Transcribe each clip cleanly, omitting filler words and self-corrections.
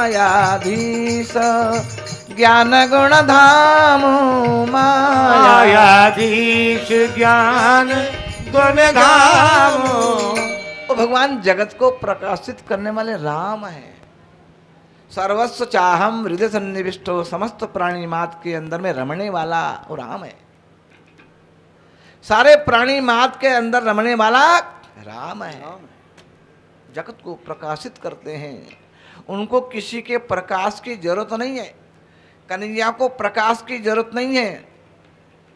मायाधीश ज्ञान गुण धाम मायाधीश ज्ञान गुण धाम। वो भगवान जगत को प्रकाशित करने वाले राम है। सर्वस्व चाहम हृदय सन्निविष्टो, समस्त प्राणी मात के अंदर में रमने वाला वो राम है। सारे प्राणी मात के अंदर रमने वाला राम है। जगत को प्रकाशित करते हैं, उनको किसी के प्रकाश की जरूरत नहीं है। कन्हैया को प्रकाश की जरूरत नहीं है।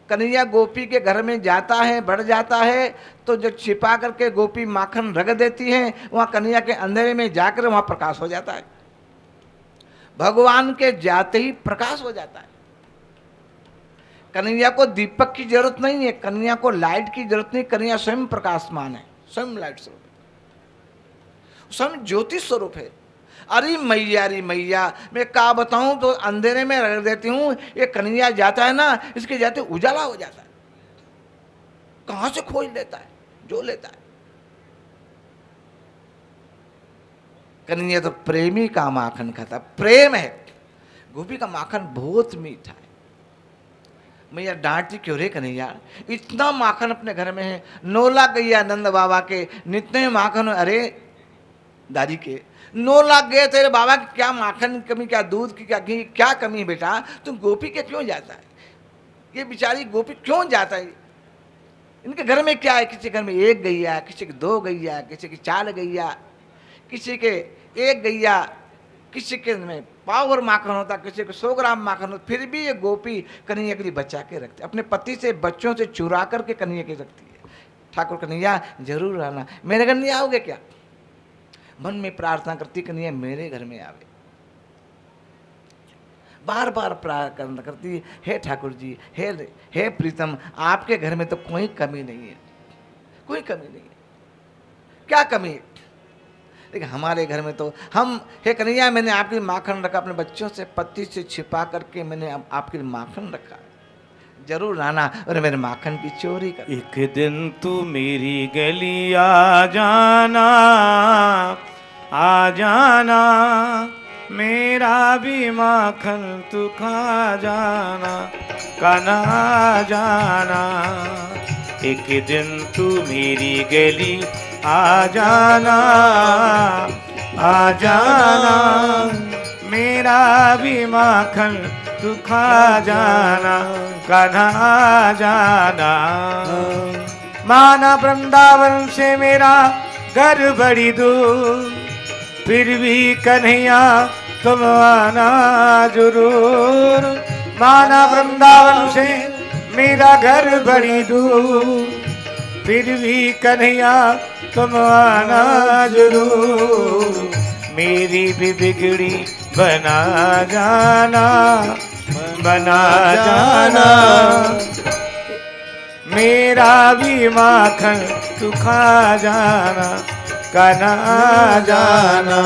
कन्हैया गोपी के घर में जाता है, बढ़ जाता है, तो जो छिपा करके गोपी माखन रख देती है, वहां कन्हैया के अंधेरे में जाकर वहां प्रकाश हो जाता है। भगवान के जाते ही प्रकाश हो जाता है। कन्हैया को दीपक की जरूरत नहीं है, कन्हैया को लाइट की जरूरत नहीं। कन्हैया स्वयं प्रकाशमान है, स्वयं लाइट स्वरूप, स्वयं ज्योति स्वरूप है। अरे मैया मैं क्या बताऊं, तो अंधेरे में रख देती हूं। ये कन्हैया जाता है ना, इसके जाते उजाला हो जाता है। कहां से खोज लेता है, जो लेता है। कन्हैया तो प्रेमी का माखन खाता, प्रेम है। गोपी का माखन बहुत मीठा है। मैया डांटती क्यों रे कन्हैया, इतना माखन अपने घर में है। 9 लाख गैया नंद बाबा के, नित्य माखन। अरे दादी के 9 लाख गए तेरे बाबा की, क्या माखन की कमी, क्या दूध की क्या घी, क्या कमी बेटा। तुम गोपी के क्यों जाता है, ये बेचारी गोपी क्यों जाता है। इनके घर में क्या है, किसी घर में 1 गैया, किसी की 2 गैया, किसी की 4 गैया, किसी के 1 गैया, किसी के में पावर माखन होता, किसी को 100 ग्राम माखन होता। फिर भी ये गोपी कन्हैया के लिए बचा के रखती, अपने पति से बच्चों से चुरा करके कन्हैया के रखती है। ठाकुर कन्हैया जरूर आना, मेरे घर नहीं आओगे क्या। मन में प्रार्थना करती कन्हैया मेरे घर में आवे। बार बार प्रार्थना करती, हे ठाकुर जी, हे प्रीतम, आपके घर में तो कोई कमी नहीं है, कोई कमी नहीं है। क्या कमी है, लेकिन हमारे घर में तो हम, हे कन्हैया मैंने आपके माखन रखा, अपने बच्चों से पति से छिपा करके मैंने आपके माखन रखा, जरूर लाना और मेरे माखन की चोरी कर। एक दिन तू मेरी गली आ जाना, आ जाना, मेरा भी माखन तू खा जाना, काना आ जाना। एक दिन तू मेरी गली आ जाना, आ जाना, मेरा भी माखन तू खा जाना, कान्हा आ जाना। माना वृंदावन से मेरा घर बड़ी दूर, फिर भी कन्हैया तुम आना जरूर। माना वृंदावन से मेरा घर बड़ी दूर, फिर भी कन्हैया तुम आना जरूर। मेरी भी बिगड़ी बना जाना, बना जाना, मेरा भी माखन तू खा जाना, काना आ जाना।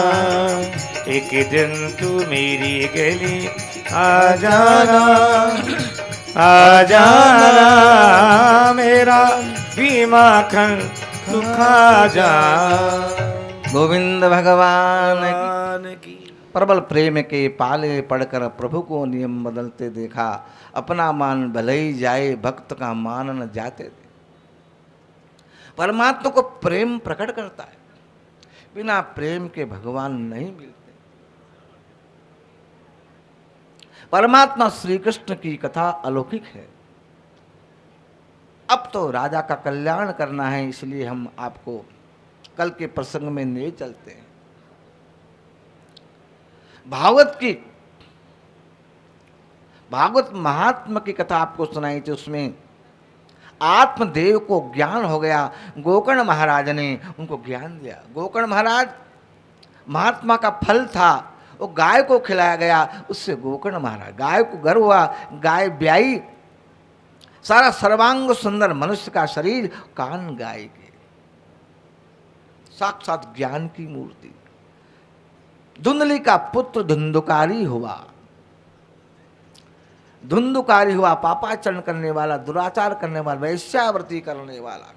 एक दिन तू मेरी गली आ जाना, आ जाना, मेरा भी माखन तू खा जाना। गोविंद भगवान की। प्रबल प्रेम के पाले पढ़कर प्रभु को नियम बदलते देखा, अपना मान भले ही जाए भक्त का मान न जाते दे। परमात्मा को प्रेम प्रकट करता है, बिना प्रेम के भगवान नहीं मिलते। परमात्मा श्री कृष्ण की कथा अलौकिक है। अब तो राजा का कल्याण करना है, इसलिए हम आपको कल के प्रसंग में ले चलते हैं। भागवत महात्मा की कथा आपको सुनाई थी, उसमें आत्मदेव को ज्ञान हो गया। गोकर्ण महाराज ने उनको ज्ञान दिया। गोकर्ण महाराज महात्मा का फल था, वो गाय को खिलाया गया, उससे गोकर्ण महाराज गाय को गर्व हुआ, गाय ब्याई, सारा सर्वांग सुंदर मनुष्य का शरीर, कान गाय के, साक्षात ज्ञान की मूर्ति। धुंधली का पुत्र धुंधुकारी हुआ, धुंधुकारी हुआ, पापाचरण करने वाला, दुराचार करने वाला, वैश्यावृत्ति करने वाला।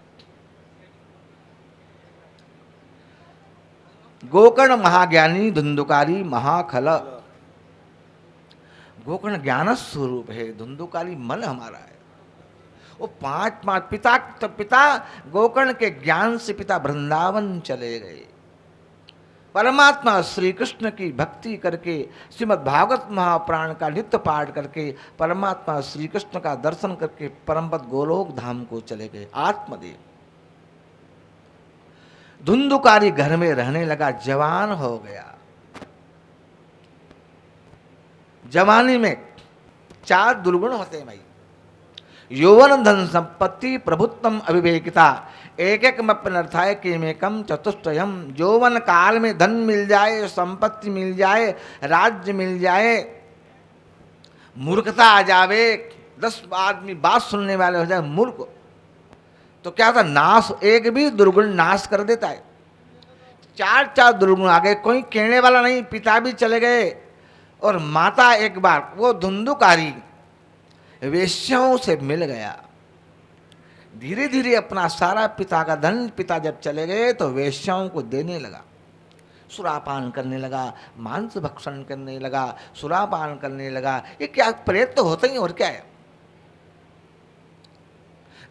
गोकर्ण महाज्ञानी धुंधुकारी महाखल। गोकर्ण ज्ञान स्वरूप है, धुंधुकारी मन हमारा है। वो पांच पिता गोकर्ण के ज्ञान से पिता वृंदावन चले गए। परमात्मा श्री कृष्ण की भक्ति करके श्रीमद् भागवत महापुराण का नित्य पाठ करके परमात्मा श्री कृष्ण का दर्शन करके परमपद गोलोक धाम को चले गए। आत्मदेव धुंधुकारी घर में रहने लगा, जवान हो गया। जवानी में 4 दुर्गुण होते हैं भाई, यौवन धन संपत्ति प्रभुत्तम अविवेकिता एक एक मप्यनर्थाय किमेकम चतुष्टयम। यौवन काल में धन मिल जाए, संपत्ति मिल जाए, राज्य मिल जाए, मूर्खता आ जावे, 10 आदमी बात सुनने वाले हो जाए मूर्ख, तो क्या था, नाश, एक भी दुर्गुण नाश कर देता है। 4 दुर्गुण आ गए, कोई कहने वाला नहीं, पिता भी चले गए और माता एक बार वो धुंधुकारी वेश्याओं से मिल गया। धीरे धीरे अपना सारा पिता का धन, पिता जब चले गए तो वेश्याओं को देने लगा, सुरापान करने लगा, मांस भक्षण करने लगा, सुरापान करने लगा। ये क्या प्रेत तो होते ही, और क्या है।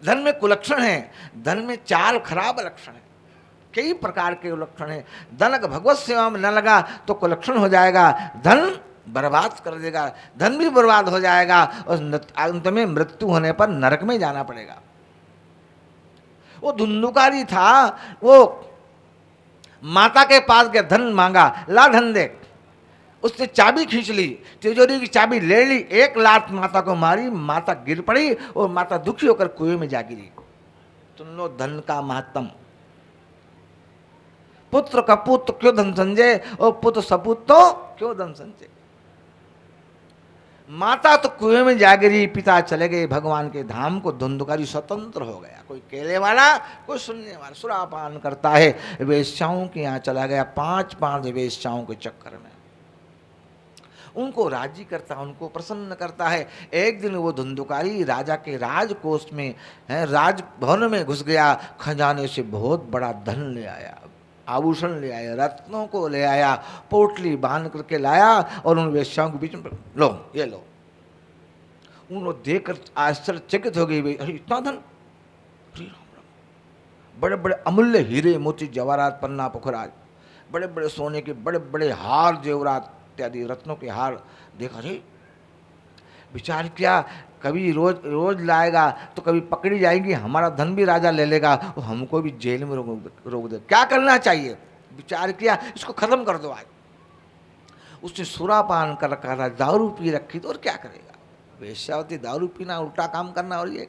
धन में कुलक्षण है, धन में 4 खराब लक्षण है, कई प्रकार के लक्षण है। धन भगवत सेवा में न लगा तो कुलक्षण हो जाएगा, धन बर्बाद कर देगा, धन भी बर्बाद हो जाएगा और अंत में मृत्यु होने पर नरक में जाना पड़ेगा। वो धुंधुकारी था, वो माता के पास गया, धन मांगा, ला धन दे। उसने चाबी खींच ली, तिजोरी की चाबी ले ली, 1 लात माता को मारी, माता गिर पड़ी और माता दुखी होकर कुएं में जा गिरी। सुन लो धन का महत्तम। पुत्र कपूत क्यों धन संजय और पुत्र सपूत तो क्यों धन संजय। माता तो कुएं में जा गिरी, पिता चले गए भगवान के धाम को, धुंधुकारी स्वतंत्र हो गया, कोई केले वाला कोई सुनने वाला, सुरापान करता है, वेश्याओं के यहाँ चला गया, 5 वेश्याओं के चक्कर में उनको राजी करता, उनको प्रसन्न करता है। एक दिन वो धुंधुकारी राजा के राजकोष में, राजभवन में घुस गया, खजाने से बहुत बड़ा धन ले आया, आभूषण ले आया, रत्नों को ले आया, पोटली बांध करके लाया और उन वेश्याओं के बीच में, लो ये लो। उन्होंने देखकर आश्चर्यचकित हो गई, अरे इतना धन, बड़े बड़े अमूल्य हीरे मोती जवाहरात पन्ना पुखराज, बड़े बड़े सोने के बड़े बड़े हार जेवरात इत्यादि रत्नों के हार देखा। रे विचार किया, कभी रोज लाएगा तो कभी पकड़ी जाएगी, हमारा धन भी राजा ले लेगा और हमको भी जेल में रोक दे। क्या करना चाहिए, विचार किया, इसको खत्म कर दो आज। उसने सुरापान कर रखा था, दारू पी रखी, तो और क्या करेगा, वेश्यावती दारू पीना उल्टा काम करना। और ये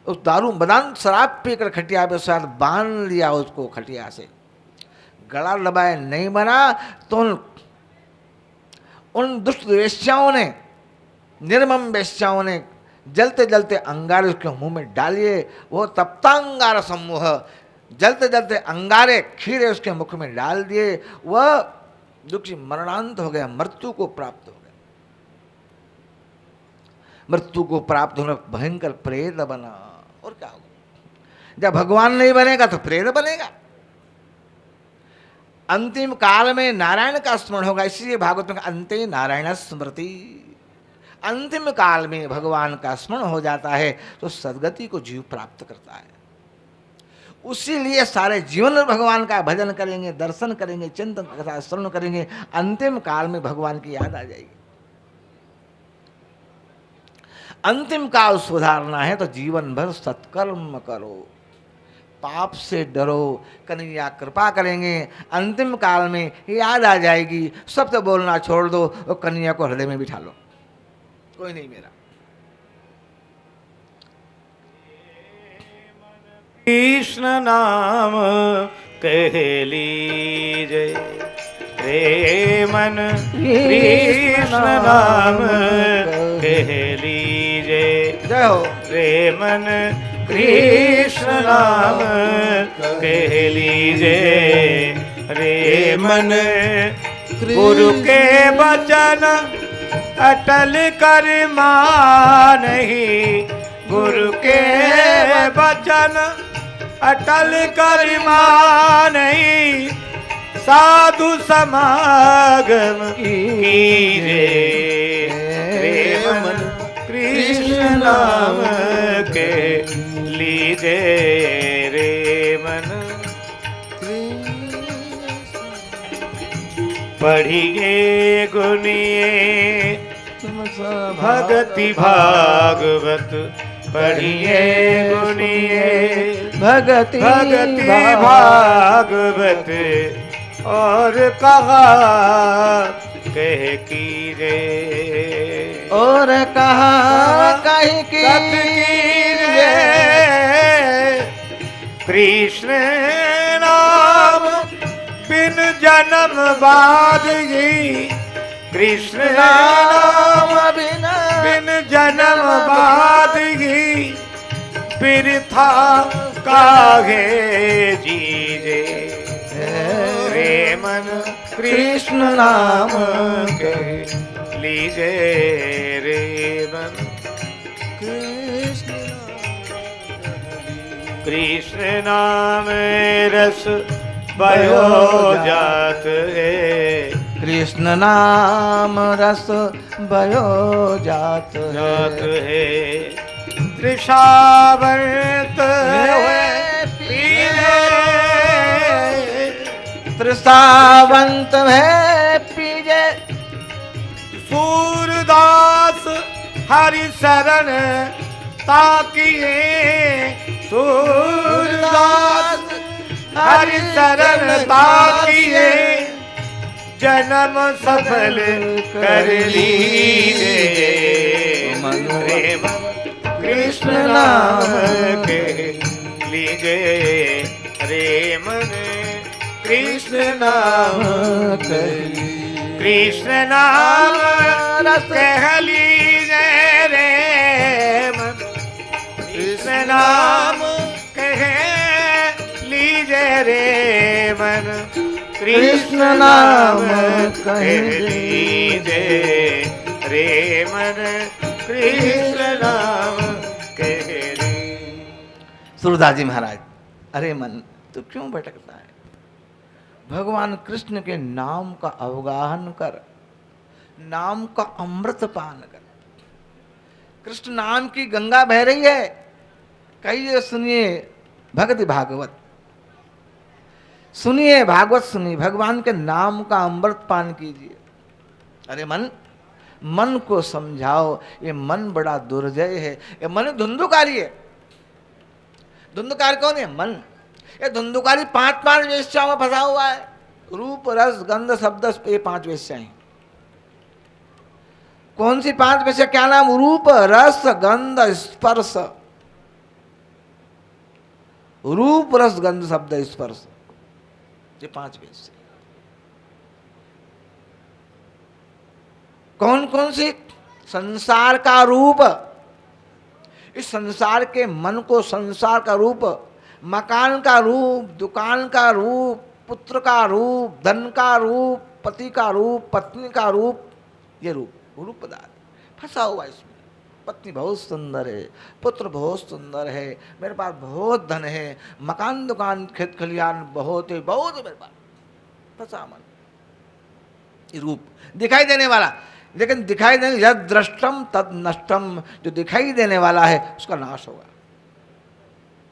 उस दारू बदान शराब पीकर खटिया पे शायद बांध लिया उसको, खटिया से गला दबाए, नहीं बना तो उन दुष्ट वेश्याओं ने, निर्मम वेश्याओं ने जलते जलते अंगारे उसके मुंह में डालिए। वो तपता अंगारा समूह, जलते जलते अंगारे खीरे उसके मुख में डाल दिए। वह दुखी मरणांत हो गया, मृत्यु को प्राप्त हो गया। मृत्यु को प्राप्त होने भयंकर प्रेत बना। और क्या होगा, जब भगवान नहीं बनेगा तो प्रेत बनेगा। अंतिम काल में नारायण का स्मरण होगा, इसलिए भागवत में अंते नारायण स्मृति। अंतिम काल में भगवान का स्मरण हो जाता है तो सदगति को जीव प्राप्त करता है। उसीलिए सारे जीवन में भगवान का भजन करेंगे, दर्शन करेंगे, चिंतन तथा श्रवण करेंगे, अंतिम काल में भगवान की याद आ जाएगी। अंतिम काल सुधारना है तो जीवन भर सत्कर्म करो, पाप से डरो, कन्हैया कृपा करेंगे। अंतिम काल में याद आ जाएगी, सब तो बोलना छोड़ दो और कन्हैया को हृदय में बिठा लो, कोई नहीं मेरा। कृष्ण नाम कह लीजे रे मन, कृष्ण नाम कह लीजे, जय हो रे मन कृष्ण नाम कह लीजे रे मन। गुरु के वचन अटल कर मानहि, गुरु के वचन अटल कर मानहि, साधु समागम कीजे रे मन, कृष्ण नाम के लीजे रे मन। पढ़िए गुनिए भगति भागवत, पढ़िए गुनिए भगति भागवत, और कहा कह कीजे, और कहा कहीं कीजे। कृष्ण नाम बिन जन्म बादगी, कृष्ण नाम बिन जन्म बादगी, बिरथा काहे जीजे रे मन, कृष्ण नाम के लीजे रे मन। कृष्ण नाम रस भयो जात है, कृष्ण नाम रस भयो जात है। त्रिशावर्त पीजे, त्रिसावंत है पीजे। सूरदास हरि शरण ताकिए, सूरदास हरि शरण ताकिए, जन्म सफल कर लीजे मन रे मन, कृष्ण नाम के लीजे रे मन, कृष्ण नाम के, कृष्ण नाम कह लीजे रे मन, कृष्ण नाम कह लीजे रे मन, कृष्ण नाम कह लीजे रे मन, कृष्ण नाम कह ली। सूरदास जी महाराज, अरे मन तू क्यों भटकता है? भगवान कृष्ण के नाम का अवगाहन कर, नाम का अमृत पान कर। कृष्ण नाम की गंगा बह रही है, कहिए सुनिए भक्ति भागवत, सुनिए भागवत सुनिए, भगवान के नाम का अमृत पान कीजिए। अरे मन, मन को समझाओ, ये मन बड़ा दुर्जय है, ये मन धुंधुकारी है। धुंधुकारी कौन है? मन। ये धुंधुकारी पांच वेश्याओं में फंसा हुआ है। रूप रस गंध शब्द, ये पांच वेश्याएं। कौन सी पांच वेश्या? क्या नाम? रूप रस गंध स्पर्श, रूप रस गंध शब्द स्पर्श, ये पांच वेश्या। कौन कौन सी? संसार का रूप, इस संसार के मन को संसार का रूप, मकान का रूप, दुकान का रूप, पुत्र का रूप, धन का रूप, पति का रूप, पत्नी का रूप, ये रूप पदार्थ फंसा हुआ इसमें। पत्नी बहुत सुंदर है, पुत्र बहुत सुंदर है, मेरे पास बहुत धन है, मकान दुकान खेत खलियान बहुत है, बहुत है मेरे पास, फंसा मन। ये रूप दिखाई देने वाला, लेकिन दिखाई देने, यद दृष्टम तद नष्टम, जो दिखाई देने वाला है उसका नाश होगा,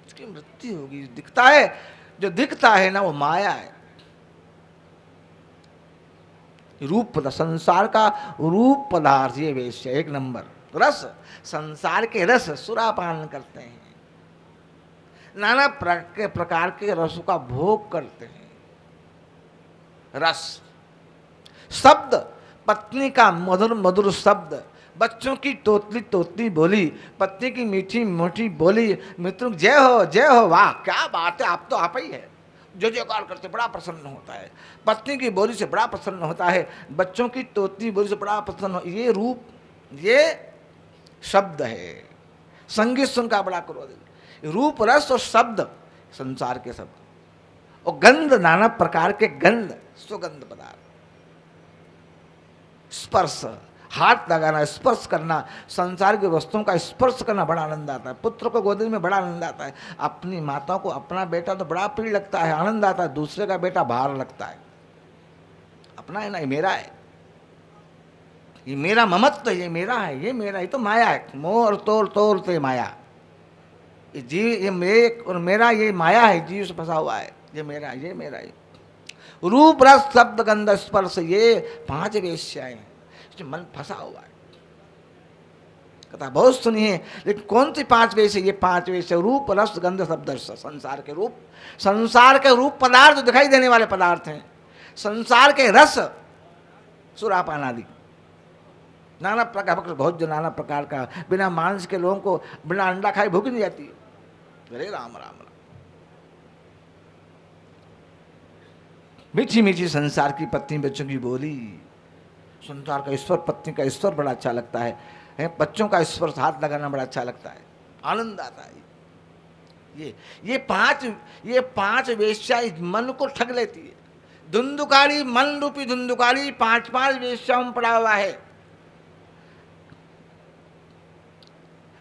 उसकी मृत्यु होगी। दिखता है, जो दिखता है ना वो माया है। रूप संसार का रूप पदार्थ, ये वेश्य एक नंबर। रस, संसार के रस सुरापान करते हैं, नाना प्रकार के रसों का भोग करते हैं। रस, शब्द, पत्नी का मधुर मधुर शब्द, बच्चों की तोतली तोतली बोली, पत्नी की मीठी मीठी बोली, मित्रों जय हो, वाह क्या बात है, आप तो आप ही है, जो जयकार करते बड़ा प्रसन्न होता है। पत्नी की बोली से बड़ा प्रसन्न होता है, बच्चों की तोतली बोली से बड़ा प्रसन्न। ये रूप, ये शब्द है। संगीत सुनकर बड़ा क्रोध। रूप रस और शब्द संसार के शब्द, और गंध, नाना प्रकार के गंध, सुगंध पदार्थ। स्पर्श, हाथ लगाना, स्पर्श करना, संसार की वस्तुओं का स्पर्श करना बड़ा आनंद आता है। पुत्र को गोदी में बड़ा आनंद आता है, अपनी माता को अपना बेटा तो बड़ा प्रिय लगता है, आनंद आता है, दूसरे का बेटा भार लगता है। अपना है ना, ये मेरा है, ये मेरा ममत्व, ये मेरा है, ये मेरा, ये तो माया है, मोह और तोड़ तोड़ से माया। ये जीव, ये मेरे और मेरा, ये माया है, जीव से फंसा हुआ है, ये मेरा, ये मेरा है। रूप रस शब्द गंध स्पर्श, ये 5 वेश्याएं, इसमें मन फंसा हुआ है। कथा बहुत सुनी है, लेकिन कौन सी 5 वेश्या? ये 5 वेश्या, रूप रस गंध शब्द स्पर्श, संसार के रूप, संसार के रूप पदार्थ, दिखाई देने वाले पदार्थ हैं, संसार के रस, सुरापान आदि, नाना प्रकार, बहुत जो नाना प्रकार का, बिना मांस के लोगों को बिना अंडा खाए भूख नहीं जाती है। अरे राम राम राम। मीठी मीठी संसार की पत्नी, बच्चों की बोली, संसार का ईश्वर, पत्नी का ईश्वर बड़ा अच्छा लगता है, बच्चों का ईश्वर हाथ लगाना बड़ा अच्छा लगता है, आनंद आता है। ये 5 वेश्या इस मन को ठग लेती है। धुंधुकारी, मन रूपी धुंधुकारी 5 वेश्याओं में पड़ा हुआ है।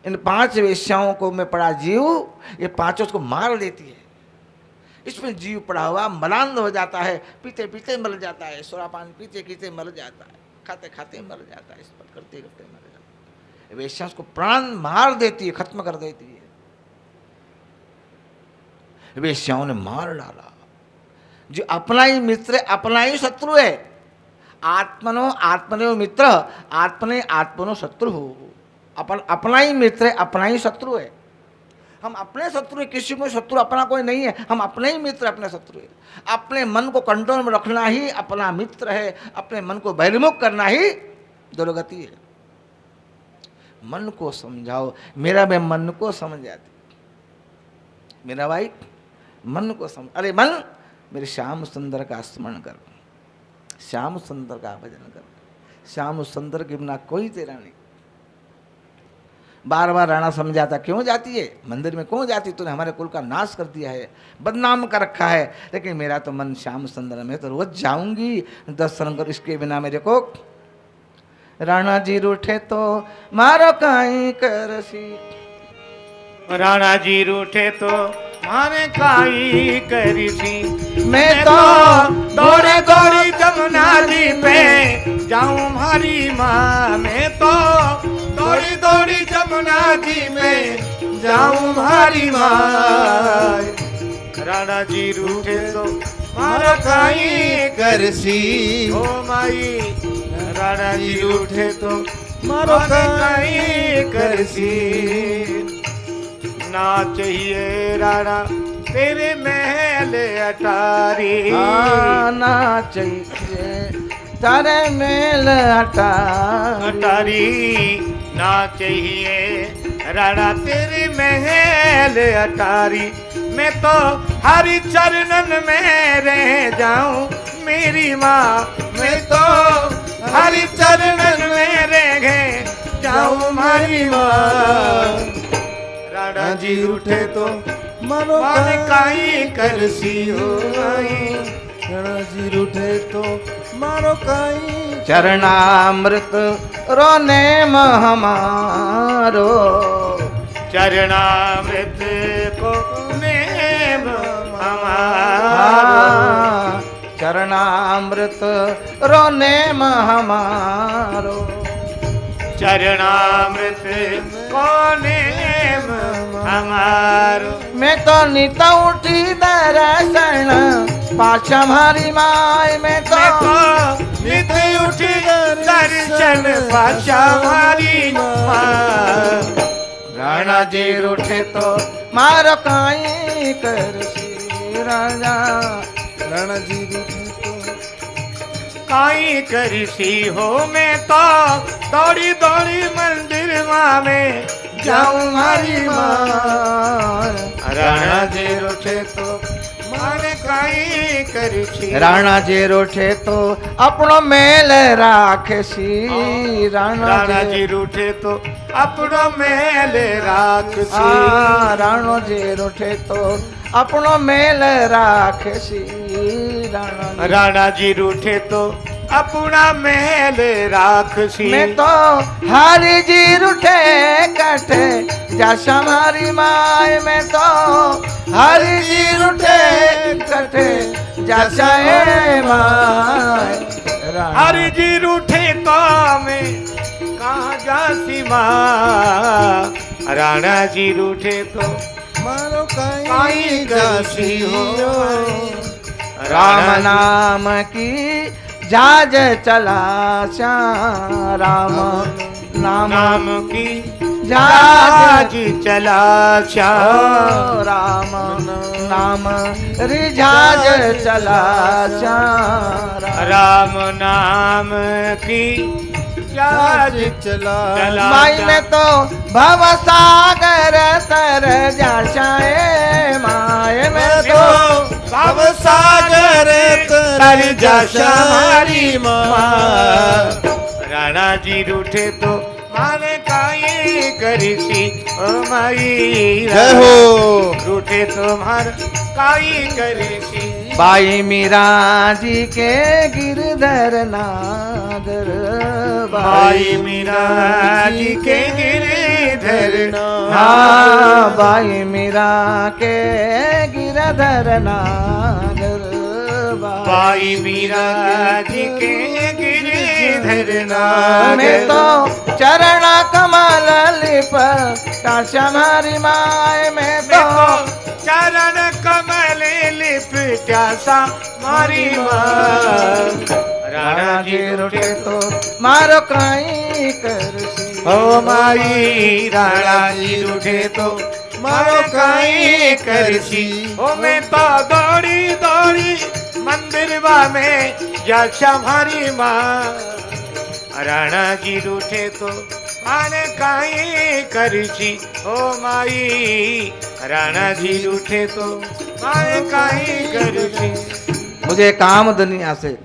इन 5 वेश्याओं को में पड़ा जीव, ये 5 उसको मार देती है। इसमें जीव पड़ा हुआ मलांध हो जाता है, पीते पीते मर जाता है, सुरापान पीते पीते मर जाता है, खाते खाते मर जाता है, इस पर करते करते मर जाता है। वेश्या उसको प्राण मार देती है, खत्म कर देती है। वेश्याओं ने मार डाला। जो अपना ही मित्र, अपना ही शत्रु है। आत्मनो आत्मनो मित्र, आत्मने आत्मनो शत्रु हो। अपना ही मित्र, अपना ही शत्रु है। हम अपने शत्रु है, किसी को शत्रु अपना कोई नहीं है, हम अपने ही मित्र, अपने शत्रु है। अपने मन को कंट्रोल में रखना ही अपना मित्र है, अपने मन को बहिर्मुख करना ही दुर्गति है। मन को समझाओ। मेरा भाई मन को समझ जाती, मेरा भाई मन को समझ। अरे मन, मेरे श्याम सुंदर का स्मरण कर, श्याम सुंदर का भजन कर, श्याम सुंदर के बिना कोई तेरा नहीं। बार बार राणा समझाता, क्यों जाती है मंदिर में, क्यों जाती, तूने हमारे कुल का नाश कर दिया है, बदनाम कर रखा है। लेकिन मेरा तो मन श्याम सुंदर में, तो रोज जाऊंगी दर्शन कर, इसके बिना मेरे को। राणा जी रूठे तो मारो काई करसी, राणा जी रूठे तो मारे काई करिसी। मैं तो दौड़े दौड़ी जमुना जी पे जाऊं हमारी माँ। मैं तो दौड़ी दौड़ी जमुना जी में जाऊं हमारी माँ। राणा जी रूठे तो मारा काई करसी। ओ माई, राणा जी रूठे तो मारो काई करसी। ना चाहिए राणा तेरे महल अटारी, ना चाहिए तारे महल अटारी। ना चाहिए राणा तेरे महल अटारी। मैं तो हरि चरणन में रह जाऊं मेरी माँ। मैं तो हरि चरणन में रह जाऊं हमारी माँ। राणा जी उठे तो मानो काई करसी हो आई। राणा जी उठे तो मारो काई। चरणामृत रोने हमारो, चरणामृत को नेम हमारो। चरणामृत रोने हमारो, चरणामृत को नेम हमारो। मैं तो नित उठी दर्शन पाछा हमारी माय। मैं तो नित उठी दर्शन पाछा हमारी माँ। राणा जी रूठे तो मारो काई करसी। राजा राणा जी रूठे तो काई करसी हो। मैं तो दौड़ी दौड़ी मंदिर में जाऊं हमारी माँ। राणा जी रूठे तो माने काई करसी। राणा जी रूठे तो अपनो मेल राखसी। राणा जी रूठे तो अपनो मेल राखसी। राणो जी रूठे तो अपनो मेल राखसी। राणा जी रूठे तो अपना महल राखसी। मैं तो हरि जी रूठे कठे जैसा हमारी माय। मैं तो हरि जी रूठे कठे जैसा माय। हरि जी रूठे तो मैं कहाँ जासी माँ, राणा जी रूठे तो मारो काई काई जासी हो। राम नाम की जाज चला श्याम, राम नाम नाम की जाज जाज चला श्याम, ओ राम नाम रिझाज चला श्याम, राम नाम की जाज चला चला माई में तो भव सागर तर जाशाए, माय में तो भव सागर तर जाशा हमारी माँ, राणा जी रूठे तो माने काई करिसी ओ माई, जय हो। रूठे तो मार काई करिसी। बाई मीरा जी के गिरधर नागर, भाई मीरा जी के गिरधर हाँ बाई मीरा के गिरधर नागर, भाई मीरा जी के गिरधर में तो चरण कमल लिप श्यामारी माय, में तो चरण कमल लिपटा मारी माँ, राणा जी रूठे तो मारो काई करसी, ओ माई राणा जी रूठे तो मारो काई करसी। ओ मैं तो दौड़ी दौड़ी मंदिर में जाशा हमारी माँ, राणा जी रूठे तो माने काई करसी ओ माई, राणा जी रूठे तो माने काई करसी। मुझे काम दुनिया से,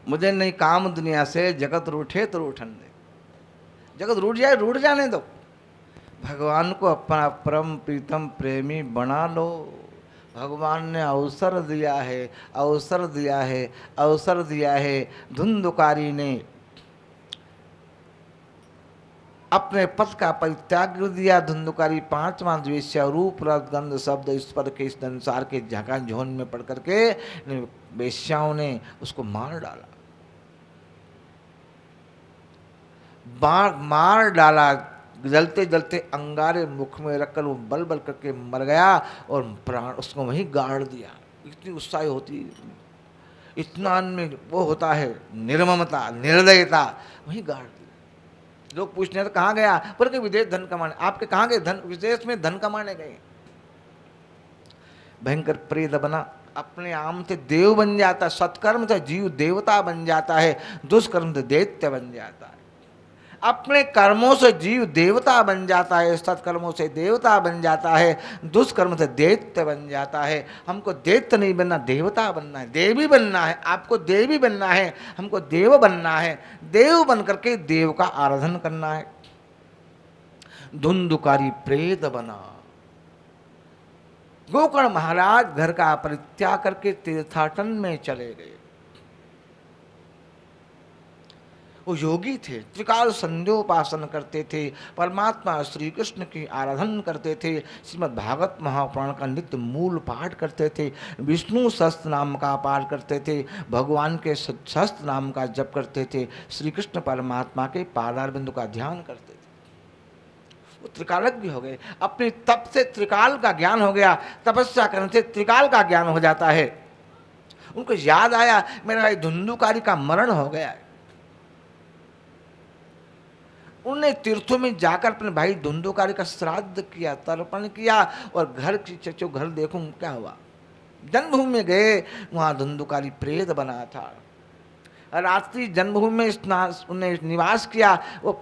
मुझे नहीं काम दुनिया से, जगत रूठे तो रूठन दे, जगत रूठ जाए रूठ जाने दो, भगवान को अपना परम प्रीतम प्रेमी बना लो। भगवान ने अवसर दिया है, अवसर दिया है, अवसर दिया है। धुंधुकारी ने अपने पद का परित्याग कर दिया। धुंधुकारी पांचवा द्वेष्य रूप रस गंध शब्द इस पर के इस संसार के झका झोन में पड़ करके वेश्याओं ने उसको मार डाला, मार डाला। जलते जलते अंगारे मुख में रखकर वो बल बल करके मर गया और प्राण उसको वहीं गाड़ दिया। इतनी उत्साह होती, इतना में वो होता है निर्ममता निर्दयता, वहीं गाड़ दी। लोग पूछने तो कहाँ गया, पर के विदेश धन कमाने। आपके कहाँ गए? धन विदेश में धन कमाने गए। भयंकर प्रेत बना, अपने आम से देव बन जाता, सत्कर्म से जीव देवता बन जाता है, दुष्कर्म से दैत्य बन जाता है। अपने कर्मों से जीव देवता बन जाता है, सत्कर्मों से देवता बन जाता है, दुष्कर्म से दैत्य बन जाता है। हमको दैत्य नहीं बनना, देवता बनना है, देवी बनना है। आपको देवी बनना है, हमको देव बनना है। देव बन करके देव का आराधन करना है। धुंधुकारी प्रेत बना। गोकर्ण महाराज घर का परित्याग करके तीर्थाटन में चले गए। वो योगी थे, त्रिकाल संध्योपासन करते थे, परमात्मा श्री कृष्ण की आराधन करते थे, श्रीमद् भागवत महापुराण का नित्य मूल पाठ करते थे, विष्णु सहस्त्र नाम का पाठ करते थे, भगवान के सहस्त्र नाम का जप करते थे, श्री कृष्ण परमात्मा के पादारबिंदु का ध्यान करते थे। वो त्रिकालक भी हो गए। अपने तप से त्रिकाल का ज्ञान हो गया, तपस्या करने से त्रिकाल का ज्ञान हो जाता है। उनको याद आया मेरा भाई धुंधुकारी का मरण हो गया है। उन्होंने तीर्थों में जाकर अपने भाई धुंधुकारी का श्राद्ध किया, तर्पण किया, और घर की चचो घर देखूं क्या हुआ। जन्मभूमि में गए, वहां धुंधुकारी प्रेत बना था। रात्रि जन्मभूमि में स्नान उन्हें निवास किया। वो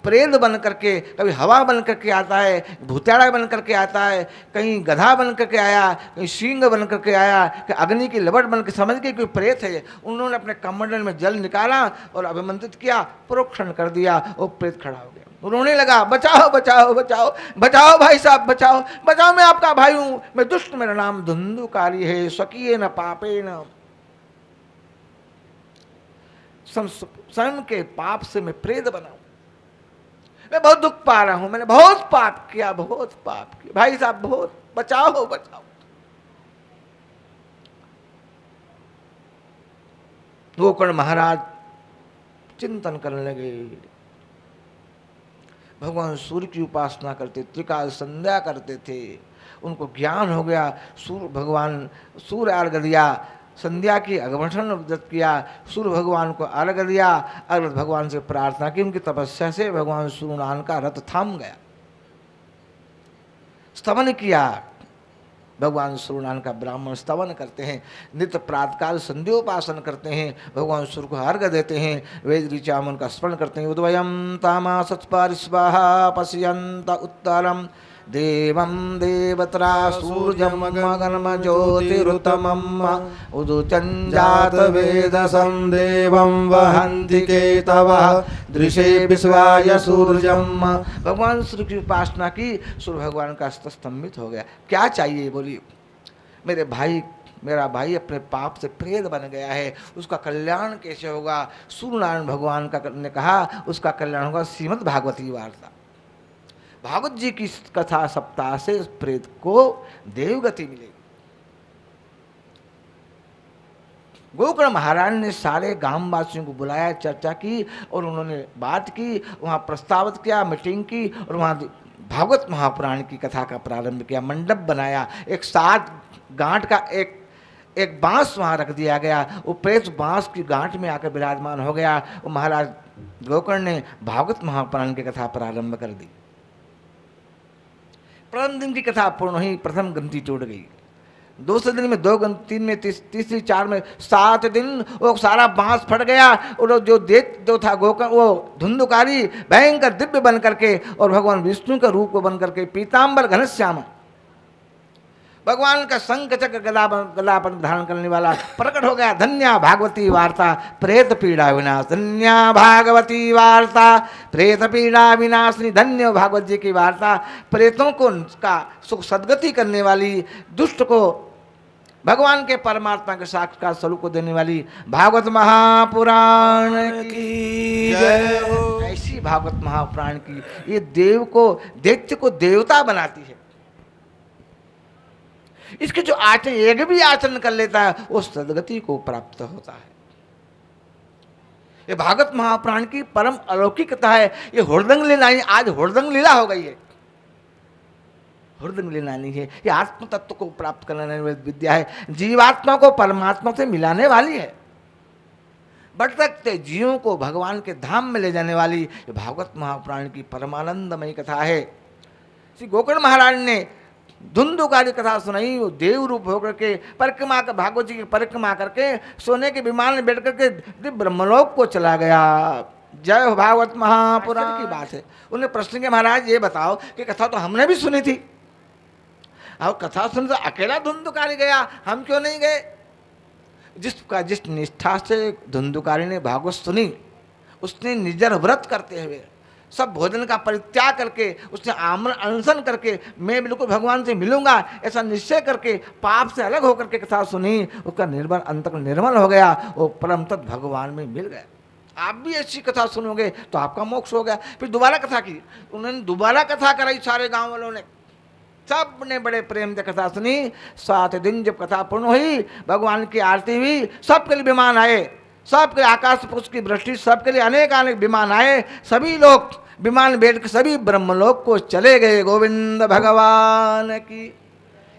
प्रेत बन करके कभी हवा बन करके आता है, भूताड़ा बन करके आता है, कहीं गधा बन करके आया, कहीं सिंह बन करके आया, कहीं अग्नि की लपट बन के समझ के कोई प्रेत है। उन्होंने अपने कमंडल में जल निकाला और अभिमंत्रित किया, प्रोक्षण कर दिया। वो प्रेत खड़ा हो गया, रोने लगा, बचाओ बचाओ बचाओ बचाओ भाई साहब, बचाओ बचाओ, मैं आपका भाई हूँ, मैं दुष्ट, मेरा नाम धुंधुकारी है, स्वकीय न पापे न, स्वयं के पाप से मैं प्रेत बना, मैं बहुत दुख पा रहा हूं, मैंने बहुत पाप किया, बहुत पाप किया, भाई साहब बहुत बचाओ बचाओ। गोकर्ण महाराज चिंतन करने लगे। भगवान सूर्य की उपासना करते, त्रिकाल संध्या करते थे। उनको ज्ञान हो गया, भगवान सूर्य अर्घ दिया, संध्या की अगमठन व्रत किया, सूर्य भगवान को अर्घ दिया, अर्घ भगवान से प्रार्थना की। उनकी तपस्या से भगवान सूर्य नारायण का रथ थम गया। स्तवन किया, भगवान सूर्यनारायण का ब्राह्मण स्तवन करते हैं, नित्य प्रातकाल संध्योपासन करते हैं, भगवान सूर्य को अर्घ देते हैं, वेद ऋचा में उनका स्मरण करते हैं। उद्वयम तामा सत्पारिस्वाहा पश्यंत उत्तरम देवं देवत्रा सूर्यम मगनम ज्योतिरुतमम उदुचंजात वेदसं देवं वहन्ति केतवः दृशे विश्वाय सूर्यम। भगवान सूर्य की उपासना की, सूर्य भगवान का हस्त स्तंभित हो गया। क्या चाहिए बोलिए? मेरा भाई अपने पाप से प्रेत बन गया है, उसका कल्याण कैसे होगा? सूर्यनारायण भगवान का ने कहा उसका कल्याण होगा श्रीमद् भागवती वार्ता। भागवत जी की कथा सप्ताह से उस प्रेत को देवगति मिलेगी। गोकर्ण महाराज ने सारे गांववासियों को बुलाया, चर्चा की और उन्होंने बात की, वहां प्रस्तावित किया, मीटिंग की और वहां भागवत महापुराण की कथा का प्रारंभ किया। मंडप बनाया, एक 7 गांठ का एक बांस वहां रख दिया गया। वो प्रेत बांस की गांठ में आकर विराजमान हो गया। वो महाराज गोकर्ण ने भागवत महापुराण की कथा प्रारंभ कर दी। प्रथम दिन की कथा पूर्ण हुई, प्रथम ग्रंथि टूट गई। दूसरे दिन में 2 ग्रंथि, 3 में, तीसरी 4 में, 7 दिन वो सारा बांस फट गया। और जो था गोकर्ण, वो धुंधुकारी भयंकर दिव्य बन करके और भगवान विष्णु का रूप बन करके पीताम्बर घनश्याम, भगवान का शंख चक्र गदा पर धारण करने वाला प्रकट हो गया। धन्या भागवती वार्ता प्रेत पीड़ा विनाश, धन्या भागवती वार्ता प्रेत पीड़ा विनाशनी। धन्य भागवत जी की वार्ता, प्रेतों को का सुख सदगति करने वाली, दुष्ट को भगवान के परमात्मा के साक्षात्कार स्वरूप को देने वाली भागवत महापुराण की जय हो। ऐसी भागवत महापुराण की ये दैत्य को देवता बनाती है। इसके जो आचरण, एक भी आचरण कर लेता है वो सदगति को प्राप्त होता है। ये भागवत महापुराण की परम अलौकिक कथा है। ये हुड़दंग लीला, आज हुड़दंग लीला हो गई है। हुड़दंग लीला नहीं है, ये आत्म तत्व को प्राप्त करने वाली विद्या है, जीवात्मा को परमात्मा से मिलाने वाली है, भटकते जीवों को भगवान के धाम में ले जाने वाली ये भागवत महापुराण की परमानंदमयी कथा है। श्री गोकर्ण महाराज ने धुंधुकारी कथा सुनाई। वो देव रूप होकर के परिक्रमा कर, भागवत जी की परिक्रमा करके सोने के विमान में बैठ करके दिव्य ब्रह्मलोक को चला गया। जय हो भागवत महापुराण की बात है। उन्हें प्रश्न के महाराज ये बताओ कि कथा तो हमने भी सुनी थी, और कथा सुन तो अकेला धुंधुकारी गया, हम क्यों नहीं गए? जिस निष्ठा से धुंधुकारी ने भागवत सुनी, उसने निर्जर व्रत करते हुए सब भोजन का परित्याग करके, उसने आम्र अनशन करके मैं बिल्कुल भगवान से मिलूंगा ऐसा निश्चय करके पाप से अलग होकर के कथा सुनी, उसका निर्मल अंतकरण निर्मल हो गया, वो परम तत्व भगवान में मिल गया। आप भी ऐसी कथा सुनोगे तो आपका मोक्ष हो गया। फिर दोबारा कथा की, उन्होंने दोबारा कथा कराई, सारे गांव वालों ने, सब ने बड़े प्रेम से कथा सुनी। 7 दिन जब कथा पूर्ण हुई, भगवान की आरती हुई, सबके लिए विमान आए, सबके आकाश पुष्प की वृष्टि, सबके लिए अनेक विमान आए, सभी लोग विमान बैठ के सभी ब्रह्मलोक को चले गए। गोविंद भगवान की।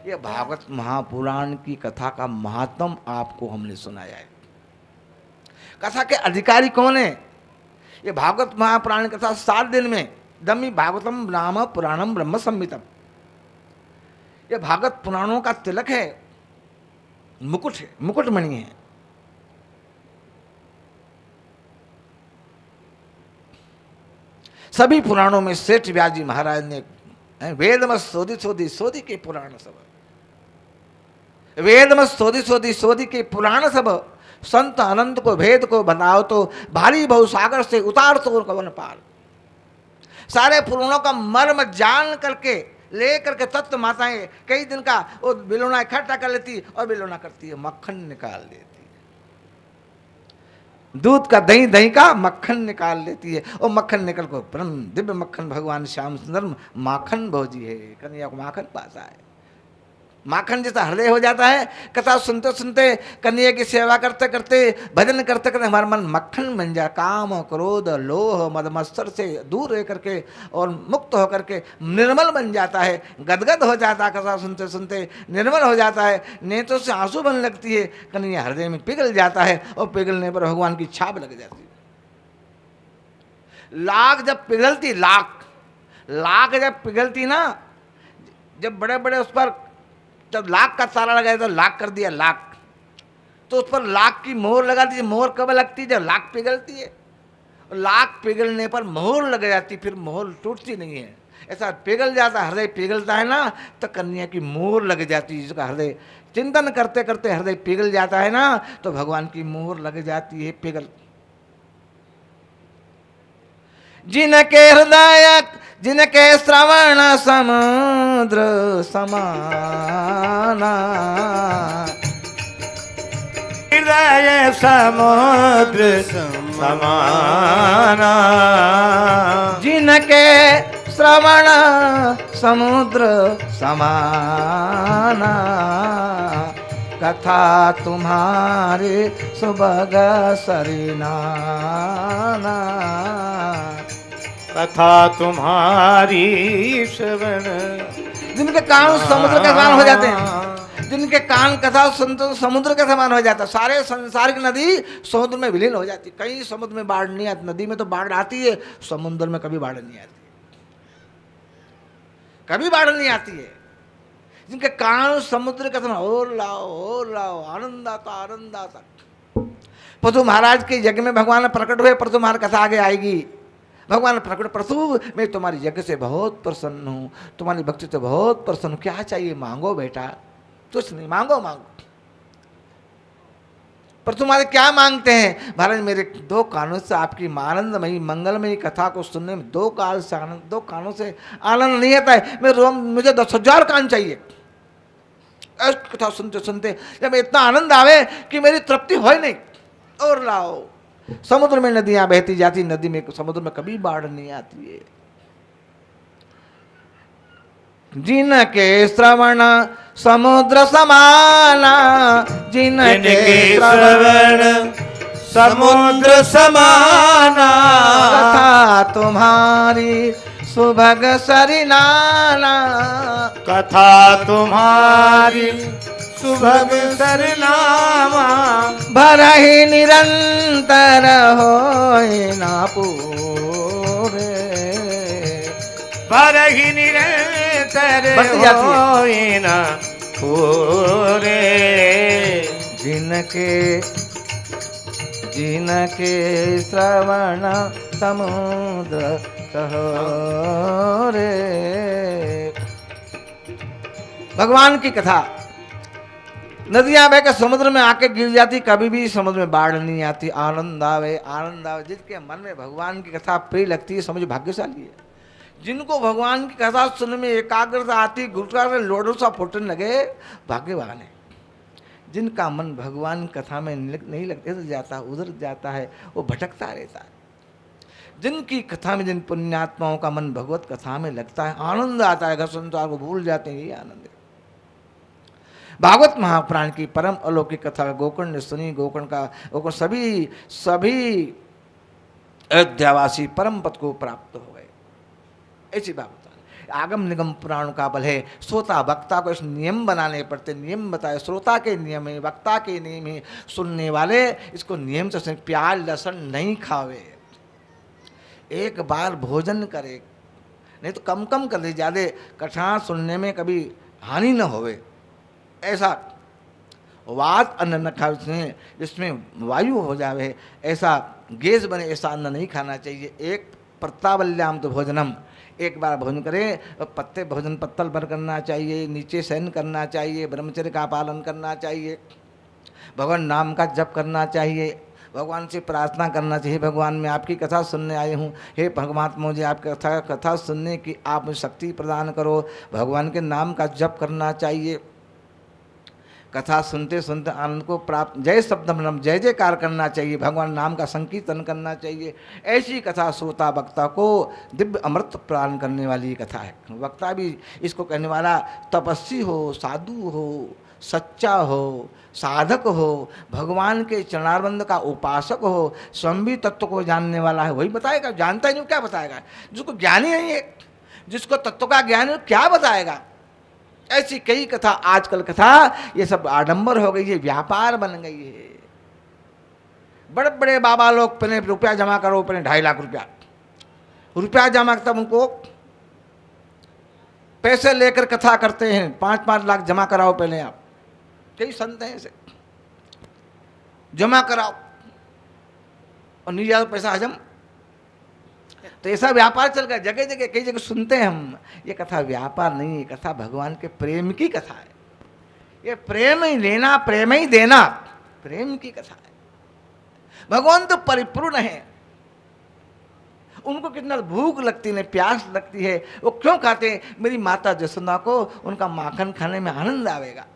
ये भागवत महापुराण की कथा का महात्म आपको हमने सुनाया है। कथा के अधिकारी कौन है? ये भागवत महापुराण कथा 7 दिन में दमी भागवतम नाम पुराणम ब्रह्म संहितम। ये भागवत पुराणों का तिलक है, मुकुट है, मुकुटमणि है। सभी पुराणों में सेठ व्यास जी महाराज ने वेद मत सोधी सोधी सोधी के पुराण सब, वेद मत सोधी सोधी सोधी के पुराण सब, संत अनंत को भेद को बताओ तो भारी बहुसागर से उतार तो कवन पार। सारे पुराणों का मर्म जान करके ले करके तत्व माताएं कई दिन का वो बिलोना इकट्ठा कर लेती और बिलोना करती है, मक्खन निकाल देती है, दूध का दही, दही का मक्खन निकाल लेती है, और मक्खन निकल को परम दिव्य मक्खन भगवान श्याम सुंदर माखन भोजी है, कन्हैया को माखन पासा है। माखन जैसा हृदय हो जाता है। कथा सुनते सुनते, कन्हैया की सेवा करते करते, भजन करते करते हमारा मन मक्खन बन जाए। काम क्रोध लोह मद मत्सर से दूर रह करके और मुक्त होकर के निर्मल बन जाता है, गदगद हो जाता है। कथा सुनते सुनते निर्मल हो जाता है, नेत्रों से आंसू बनने लगती है, कन्हैया हृदय में पिघल जाता है और पिघलने पर भगवान की छाप लग जाती है। लाख जब पिघलती, लाख जब पिघलती ना, जब बड़े बड़े उस पर जब लाख का ताला लगाया तो लाख कर दिया लाख, तो उस पर लाख की मोहर लगा दी। मोहर कब लगती है? जब लाख पिघलती है। लाख पिघलने पर मोहर लग जाती, फिर मोहर टूटती नहीं है। ऐसा पिघल जाता, हृदय पिघलता है ना, तो कन्या की मोहर लग जाती है। जिसका हृदय चिंतन करते करते हृदय पिघल जाता है ना, तो भगवान की मोहर लग जाती है पिघल। जिनके हृदय, जिनके श्रवण समुद्र समाना, हृदय समुद्र समाना, जिनके श्रवण समुद्र समाना, कथा तुम्हारी सुबग सरिनाना, कथा तुम्हारी श्रवण। जिनके कान समुद्र के समान हो जाते हैं, जिनके कान कथा सुनते समुद्र के समान हो जाता है। सारे संसार की नदी समुद्र में विलीन हो जाती। कहीं समुद्र में बाढ़ नहीं आती, नदी में तो बाढ़ आती है, समुद्र में कभी बाढ़ नहीं आती, कभी बाढ़ नहीं आती है। जिनके कान समुद्र के समान, और लाओ आनंद आता, आनंद आता। पृथु महाराज के यज्ञ में भगवान प्रकट हुए, पृथु महाराज कथा आगे आएगी। भगवान प्रकट, प्रभु मैं तुम्हारी यज्ञ से बहुत प्रसन्न हूँ, तुम्हारी भक्ति से बहुत प्रसन्न हूँ, क्या चाहिए मांगो बेटा। कुछ नहीं, मांगो मांगो। पर तुम्हारे क्या मांगते हैं? महाराज मेरे दो कानों से आपकी आनंदमयी मंगलमयी कथा को सुनने में दो कानों से आनंद नहीं आता है। मुझे 10,000 कान चाहिए। कथा सुनते सुनते जब इतना आनंद आवे कि मेरी तृप्ति हो ही नहीं। और लाओ, समुद्र में नदियां बहती जाती, नदी में समुद्र में कभी बाढ़ नहीं आती है। जिनके श्रवण समुद्र समाना, जिनके श्रवण समुद्र समाना, कथा तुम्हारी सुभग सरिनाना, कथा तुम्हारी सुभग सरनामा, भरहि निरंतर होए ना पूरे, भरहि निरंतर होए ना पूरे। जिनके श्रवण समुद्र सहोरे। भगवान की कथा, नदियां बह के समुद्र में आके गिर जाती, कभी भी समुद्र में बाढ़ नहीं आती। आनंद आवे, आनंद आवे। जिसके मन में भगवान की कथा प्रिय लगती है, समझो भाग्यशाली है। जिनको भगवान की कथा सुनने में एकाग्रता आती, गुरुद्वारा में लोडों सा फुटने लगे, भाग्यवान है। जिनका मन भगवान कथा में नहीं लगता, इधर जाता उधर जाता है, वो भटकता रहता है। जिनकी कथा में, जिन पुण्यात्माओं का मन भगवत कथा में लगता है, आनंद आता है, घर संसार को भूल जाते हैं, यही आनंद है। भागवत महापुराण की परम अलौकिक कथा गोकर्ण ने सुनी। गोकर्ण सभी अयोध्यावासी परम पद को प्राप्त हो गए। ऐसी बात बता, आगम निगम पुराण का बल है। श्रोता वक्ता को इस नियम बनाने पड़ते, नियम बताए। श्रोता के नियम है, वक्ता के नियम है, सुनने वाले इसको नियम से सुने। प्याज लहसुन नहीं खावे, एक बार भोजन करे, नहीं तो कम कम कर ले, ज़्यादा कथा सुनने में कभी हानि न होवे। ऐसा वात अन्न न खावे जिसमें वायु हो जावे, ऐसा गैस बने, ऐसा अन्न नहीं खाना चाहिए। एक प्रतावल्याम तो भोजनम, एक बार भोजन करें, पत्ते भोजन पत्तल पर करना चाहिए, नीचे शयन करना चाहिए, ब्रह्मचर्य का पालन करना चाहिए, भगवान नाम का जप करना चाहिए, भगवान से प्रार्थना करना चाहिए। भगवान मैं आपकी कथा सुनने आई हूँ, हे परमात्मा मुझे आपकी कथा सुनने की आप मुझे शक्ति प्रदान करो। भगवान के नाम का जप करना चाहिए। कथा सुनते सुनते आनंद को प्राप्त, जय शब्दम जय जयकार करना चाहिए, भगवान नाम का संकीर्तन करना चाहिए। ऐसी कथा श्रोता वक्ता को दिव्य अमृत प्रदान करने वाली कथा है। वक्ता भी इसको कहने वाला तपस्वी हो, साधु हो, सच्चा हो, साधक हो, भगवान के चरणारविंद का उपासक हो, स्वयं भी तत्व को जानने वाला है, वही बताएगा। जानता ही नहीं क्या बताएगा? जिसको ज्ञानी नहीं है, जिसको तत्व का ज्ञान है, क्या बताएगा? ऐसी कई कथा, आजकल कथा ये सब आडंबर हो गई है, व्यापार बन गई है। बड़े बड़े बाबा लोग पहले रुपया जमा करो, पहले 2.5 लाख रुपया जमा, तब उनको पैसे लेकर कथा करते हैं। 5-5 लाख जमा कराओ पहले आप। कई संत हैं ऐसे, जमा कराओ और नहीं जाओ पैसा हजम। तो ऐसा व्यापार चल गया जगह जगह, कई जगह सुनते हैं हम। ये कथा व्यापार नहीं है, कथा भगवान के प्रेम की कथा है। ये प्रेम ही लेना, प्रेम ही देना, प्रेम की कथा है। भगवान तो परिपूर्ण है, उनको कितना भूख लगती है, प्यास लगती है, वो क्यों खाते हैं? मेरी माता जसोदा को उनका माखन खाने में आनंद आवेगा।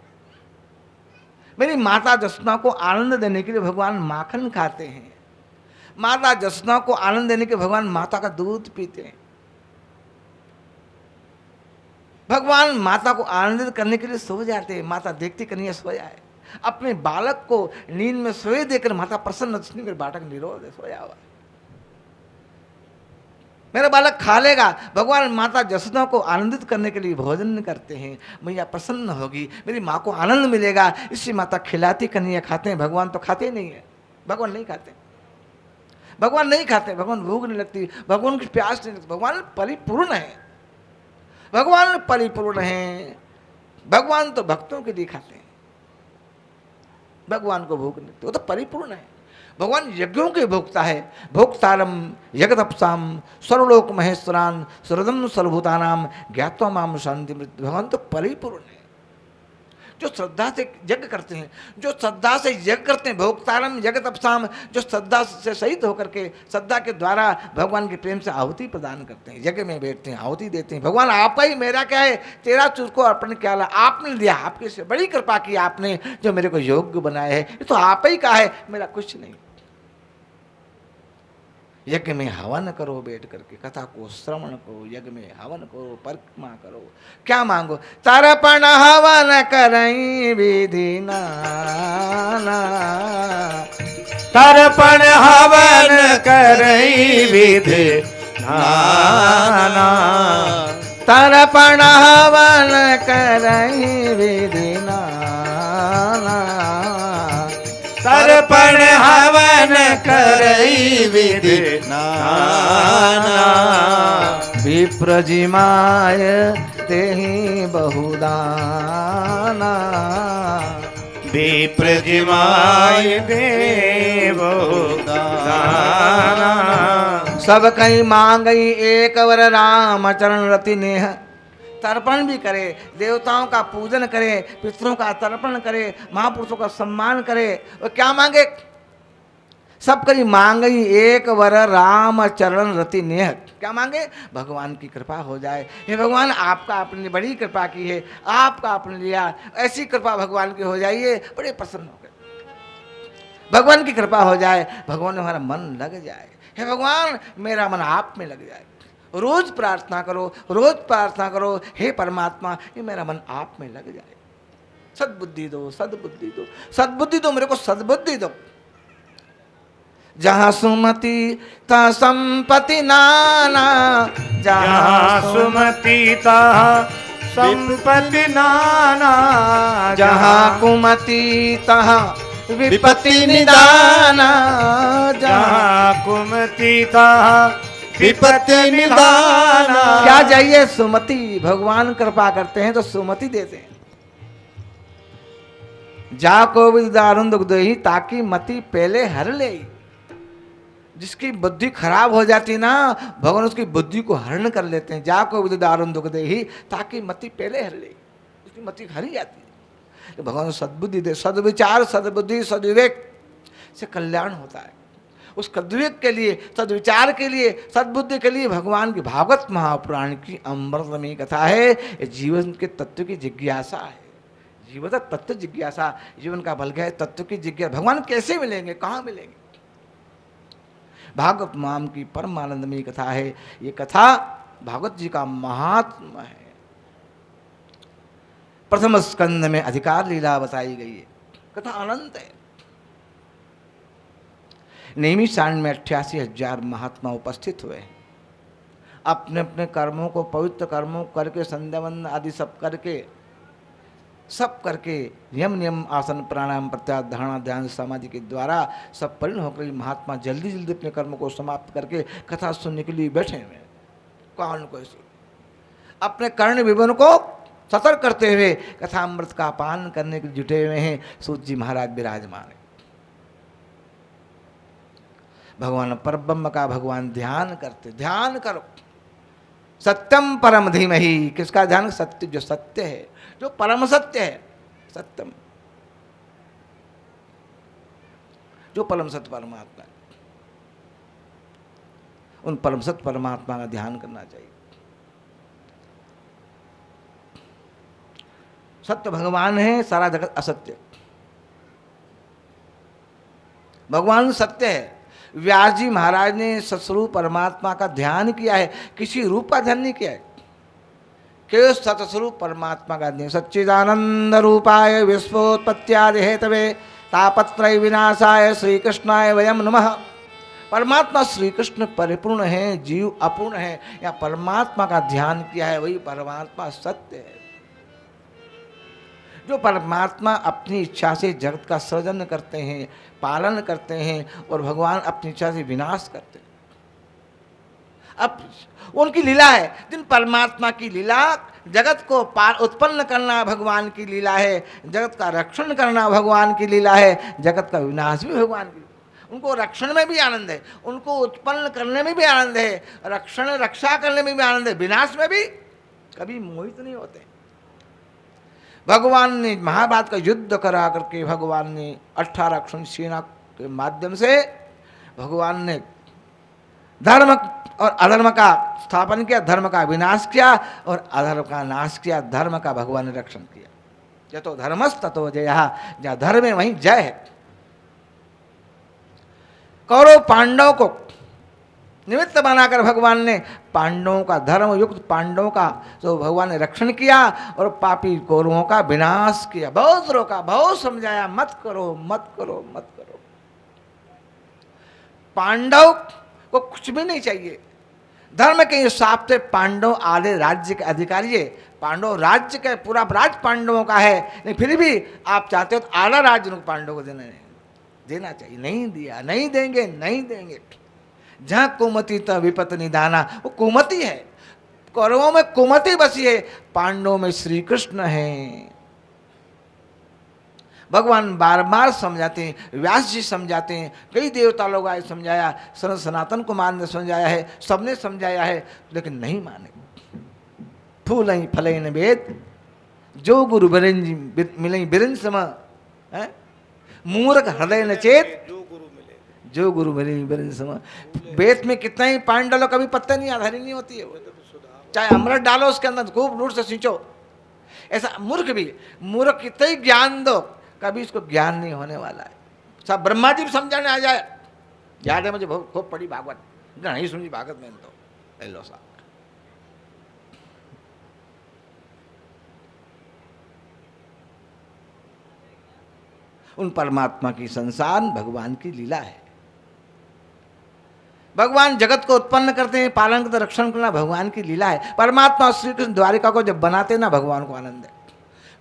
मेरी माता जसोदा को आनंद देने के लिए भगवान माखन खाते हैं। माता जसोदा को आनंद देने के भगवान माता का दूध पीते हैं। भगवान माता को आनंदित करने के लिए सो जाते हैं। माता देखती कन्हैया सोया है, अपने बालक को नींद में सोए देकर माता प्रसन्न, बालक निरोध है, सोया हुआ है, मेरा बालक खा लेगा। भगवान माता जसोदा को आनंदित करने के लिए भोजन करते हैं। मैया प्रसन्न होगी, मेरी माँ को आनंद मिलेगा, इससे माता खिलाती, कन्हैया खाते हैं। भगवान तो खाते नहीं है, भगवान नहीं खाते, भगवान नहीं खाते, भगवान भूख नहीं लगती, भगवान की प्यास नहीं लगती। भगवान परिपूर्ण है, भगवान परिपूर्ण है। भगवान तो भक्तों के लिए खाते हैं, भगवान को भूख नहीं लगती, वो तो परिपूर्ण है। भगवान यज्ञों के भोक्ता है। भोक्तारम जगदपसाम सर्वलोक महेश्वरान सर्वदम सर्वभूतानाम ज्ञात्वा माम शांति मृत्यु। भगवान तो परिपूर्ण है। जो श्रद्धा से यज्ञ करते हैं, जो श्रद्धा से यज्ञ करते हैं, भोक्तारम जगदपसाम, जो श्रद्धा से सहित होकर के श्रद्धा के द्वारा भगवान के प्रेम से आहुति प्रदान करते हैं, यज्ञ में बैठते हैं, आहुति देते हैं। भगवान आपका ही, मेरा क्या है, तेरा तुझको अर्पण क्या ला, आपने दिया, आपके से बड़ी कृपा की आपने, जो मेरे को योग्य बनाया है, ये तो आप ही का है, मेरा कुछ नहीं। यज्ञ में हवन करो, बैठ करके कथा को श्रवण करो, यज्ञ में हवन करो, परिक्रमा करो, क्या मांगो? तर्पण हवन करई विधि नाना, तर्पण हवन करई विधि नाना, तर्पण हवन करई विधि नाना, तर्पण हवन करई विधि नाना, विप्रजिमाय तेहि बहुदाना, विप्रजिमाय दे बहुदाना, सब कहीं मांगई एक वर राम चरण रति नेह। तर्पण भी करे, देवताओं का पूजन करे, पितरों का तर्पण करे, महापुरुषों का सम्मान करे, और क्या मांगे? सब कहीं मांगई एक वर राम चरण रति नेह। क्या मांगे? भगवान की कृपा हो जाए। हे भगवान, आपका आपने बड़ी कृपा की है, आपका आपने लिया, ऐसी कृपा भगवान की हो जाइए, बड़े प्रसन्न हो गए। भगवान की कृपा हो जाए, भगवान में हमारा मन लग जाए। हे भगवान, मेरा मन आप में लग जाए। रोज प्रार्थना करो, रोज प्रार्थना करो, हे परमात्मा, ये मेरा मन आप में लग जाए। सद्बुद्धि दो, सद्बुद्धि दो, सद्बुद्धि दो, मेरे को सद्बुद्धि दो। जहाँ सुमति ता संपत्ति नाना, जहाँ सुमति ता संपत्ति नाना, जहाँ कुमति तहाँ विपत्ति निदाना, जहाँ कुमति ता विपत्ति निदाना। क्या चाहिए? सुमति। भगवान कृपा करते हैं तो सुमति देते हैं। जाको विद दारुण दुख दही, ताकि मति पहले हर ले। जिसकी बुद्धि खराब हो जाती ना, भगवान उसकी बुद्धि को हरण कर लेते हैं। जाको विद दारुण दुख दही, ताकि मति पहले हर ले, उसकी मति हरी जाती है। तो भगवान सद्बुद्धि दे, सद्विचार, सद्बुद्धि, सद्विवेक से कल्याण होता है। उस सद्विवेक के लिए, सद्विचार के लिए, सद्बुद्धि के लिए भगवान की भागवत महापुराण की अमृतमयी कथा है। ये जीवन के तत्व की जिज्ञासा है, जीवत तत्व जिज्ञासा, जीवन का बल गया तत्व की जिज्ञासा। भगवान कैसे मिलेंगे, कहाँ मिलेंगे? भागवत माम की परम आनंदमयी कथा है। ये कथा भागवत जी का महात्मा है। प्रथम स्कंद में अधिकार लीला बताई गई है। कथा अनंत है। नेमी सांड में 88,000 महात्मा उपस्थित हुए हैं। अपने अपने कर्मों को, पवित्र कर्मों करके, संध्या वंदन आदि सब करके नियम आसन प्राणायाम प्रत्याहार धारणा ध्यान समाधि के द्वारा सब परिण होकर महात्मा जल्दी जल्दी अपने कर्म को समाप्त करके कथा सुनने के लिए बैठे हुए हैं। कौन को अपने कर्ण विवन को सतर्क करते हुए कथामृत का पान करने के लिए जुटे हुए हैं। सूत जी महाराज विराजमान है। भगवान परब्रह्म का भगवान ध्यान करते, ध्यान करो। सत्यम परम धीमहि, किसका ध्यान? सत्य, जो सत्य है, जो परम सत्य है, सत्यम, जो परम सत्य परमात्मा है, उन परम सत्य परमात्मा का ध्यान करना चाहिए। सत्य भगवान है, सारा जगत असत्य। भगवान सत्य है। व्यास जी महाराज ने सत्स्वरूप परमात्मा का ध्यान किया है, किसी रूप का ध्यान नहीं किया है, केवल सत्स्वरूप परमात्मा का ध्यान। सच्चिदानंद रूपाय विश्वोत्पत्त्यादि हेतवे तापत्रय विनाशाय श्री कृष्णाय वयम नमः। परमात्मा श्री कृष्ण परिपूर्ण है, जीव अपूर्ण है। या परमात्मा का ध्यान किया है, वही परमात्मा सत्य है। जो परमात्मा अपनी इच्छा से जगत का सृजन करते हैं, पालन करते हैं, और भगवान अपनी इच्छा से विनाश करते हैं। अब उनकी लीला है। जिन परमात्मा की लीला, जगत को उत्पन्न करना भगवान की लीला है, जगत का रक्षण करना भगवान की लीला है, जगत का विनाश भी भगवान की। उनको रक्षण में भी आनंद है, उनको उत्पन्न करने में भी आनंद है, रक्षा करने में भी आनंद है, विनाश में भी कभी मोहित नहीं होते। भगवान ने महाभारत का युद्ध करा करके भगवान ने 18 अक्षौहिणी सेना के माध्यम से भगवान ने धर्म और अधर्म का स्थापन किया, धर्म का विनाश किया और अधर्म का नाश किया। धर्म का भगवान ने रक्षण किया। यतो धर्मस् ततो जयः, जहाँ धर्म है वहीं जय है। कौरव पांडवों को निमित्त बनाकर भगवान ने पांडवों का, धर्म युक्त पांडवों का तो भगवान ने रक्षण किया और पापी कौरवों का विनाश किया। बहुत रोका, बहुत समझाया, मत करो मत करो मत करो। पांडव को कुछ भी नहीं चाहिए। धर्म के हिसाब से पांडव आधे राज्य के अधिकारी है। पांडव राज्य का पूरा राज पांडवों का है, लेकिन फिर भी आप चाहते हो तो आधा राज्य पांडवों को देना चाहिए। नहीं दिया, नहीं देंगे, नहीं देंगे। जहां कुमति त विपत निदाना, वो कुमति है। कौरवों में कुमति बसी है, पांडवों में श्री कृष्ण है। भगवान बार बार समझाते हैं, व्यास जी समझाते हैं, कई देवता लोग आए समझाया, सनातन कुमार ने समझाया है, सबने समझाया है, लेकिन नहीं माने। फूल फल वेद जो गुरु मिले बिरन सम, मूर्ख हृदय न चेत जो गुरु मिले बिरन सम। वेद में कितना ही पानी डालो कभी पत्ते नहीं, आधारी नहीं होती है। चाहे अमृत डालो उसके अंदर, खूब लूट से सींचो। ऐसा मूर्ख भी, मूर्ख कितना ही ज्ञान दो, कभी इसको ज्ञान नहीं होने वाला है। सब ब्रह्मा जी भी समझाने आ जाए। याद है मुझे बहुत खूब पढ़ी भागवत, नहीं सुनी भागवत में तो लो साहब। उन परमात्मा की संसार भगवान की लीला है। भगवान जगत को उत्पन्न करते हैं, पालन करते, रक्षण करना भगवान की लीला है। परमात्मा श्री कृष्ण द्वारिका को जब बनाते ना, भगवान को आनंद है।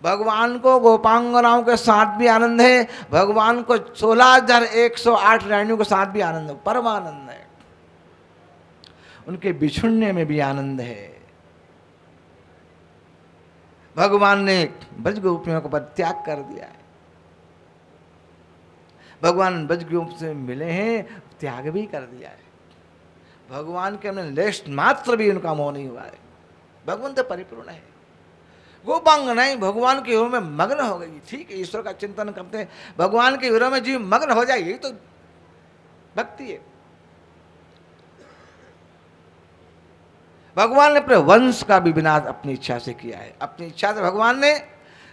भगवान को गोपांगनाओं के साथ भी आनंद है, भगवान को 16,108 रानियों के साथ भी आनंद है, परम आनंद है। उनके बिछुड़ने में भी आनंद है। भगवान ने ब्रज गोपियों को परित्याग कर दिया है। भगवान ब्रज गोप से मिले हैं, त्याग भी कर दिया है। भगवान के हमने लेश मात्र भी उनका मोह नहीं हुआ है। भगवान तो परिपूर्ण है। गोपांगनाएं भगवान के विरह में मग्न हो गई। ठीक है, ईश्वर का चिंतन करते हैं, भगवान के विरह में जीव मग्न हो जाए, यही तो भक्ति है। भगवान ने अपने वंश का भी विनाश अपनी इच्छा से किया है। अपनी इच्छा से भगवान ने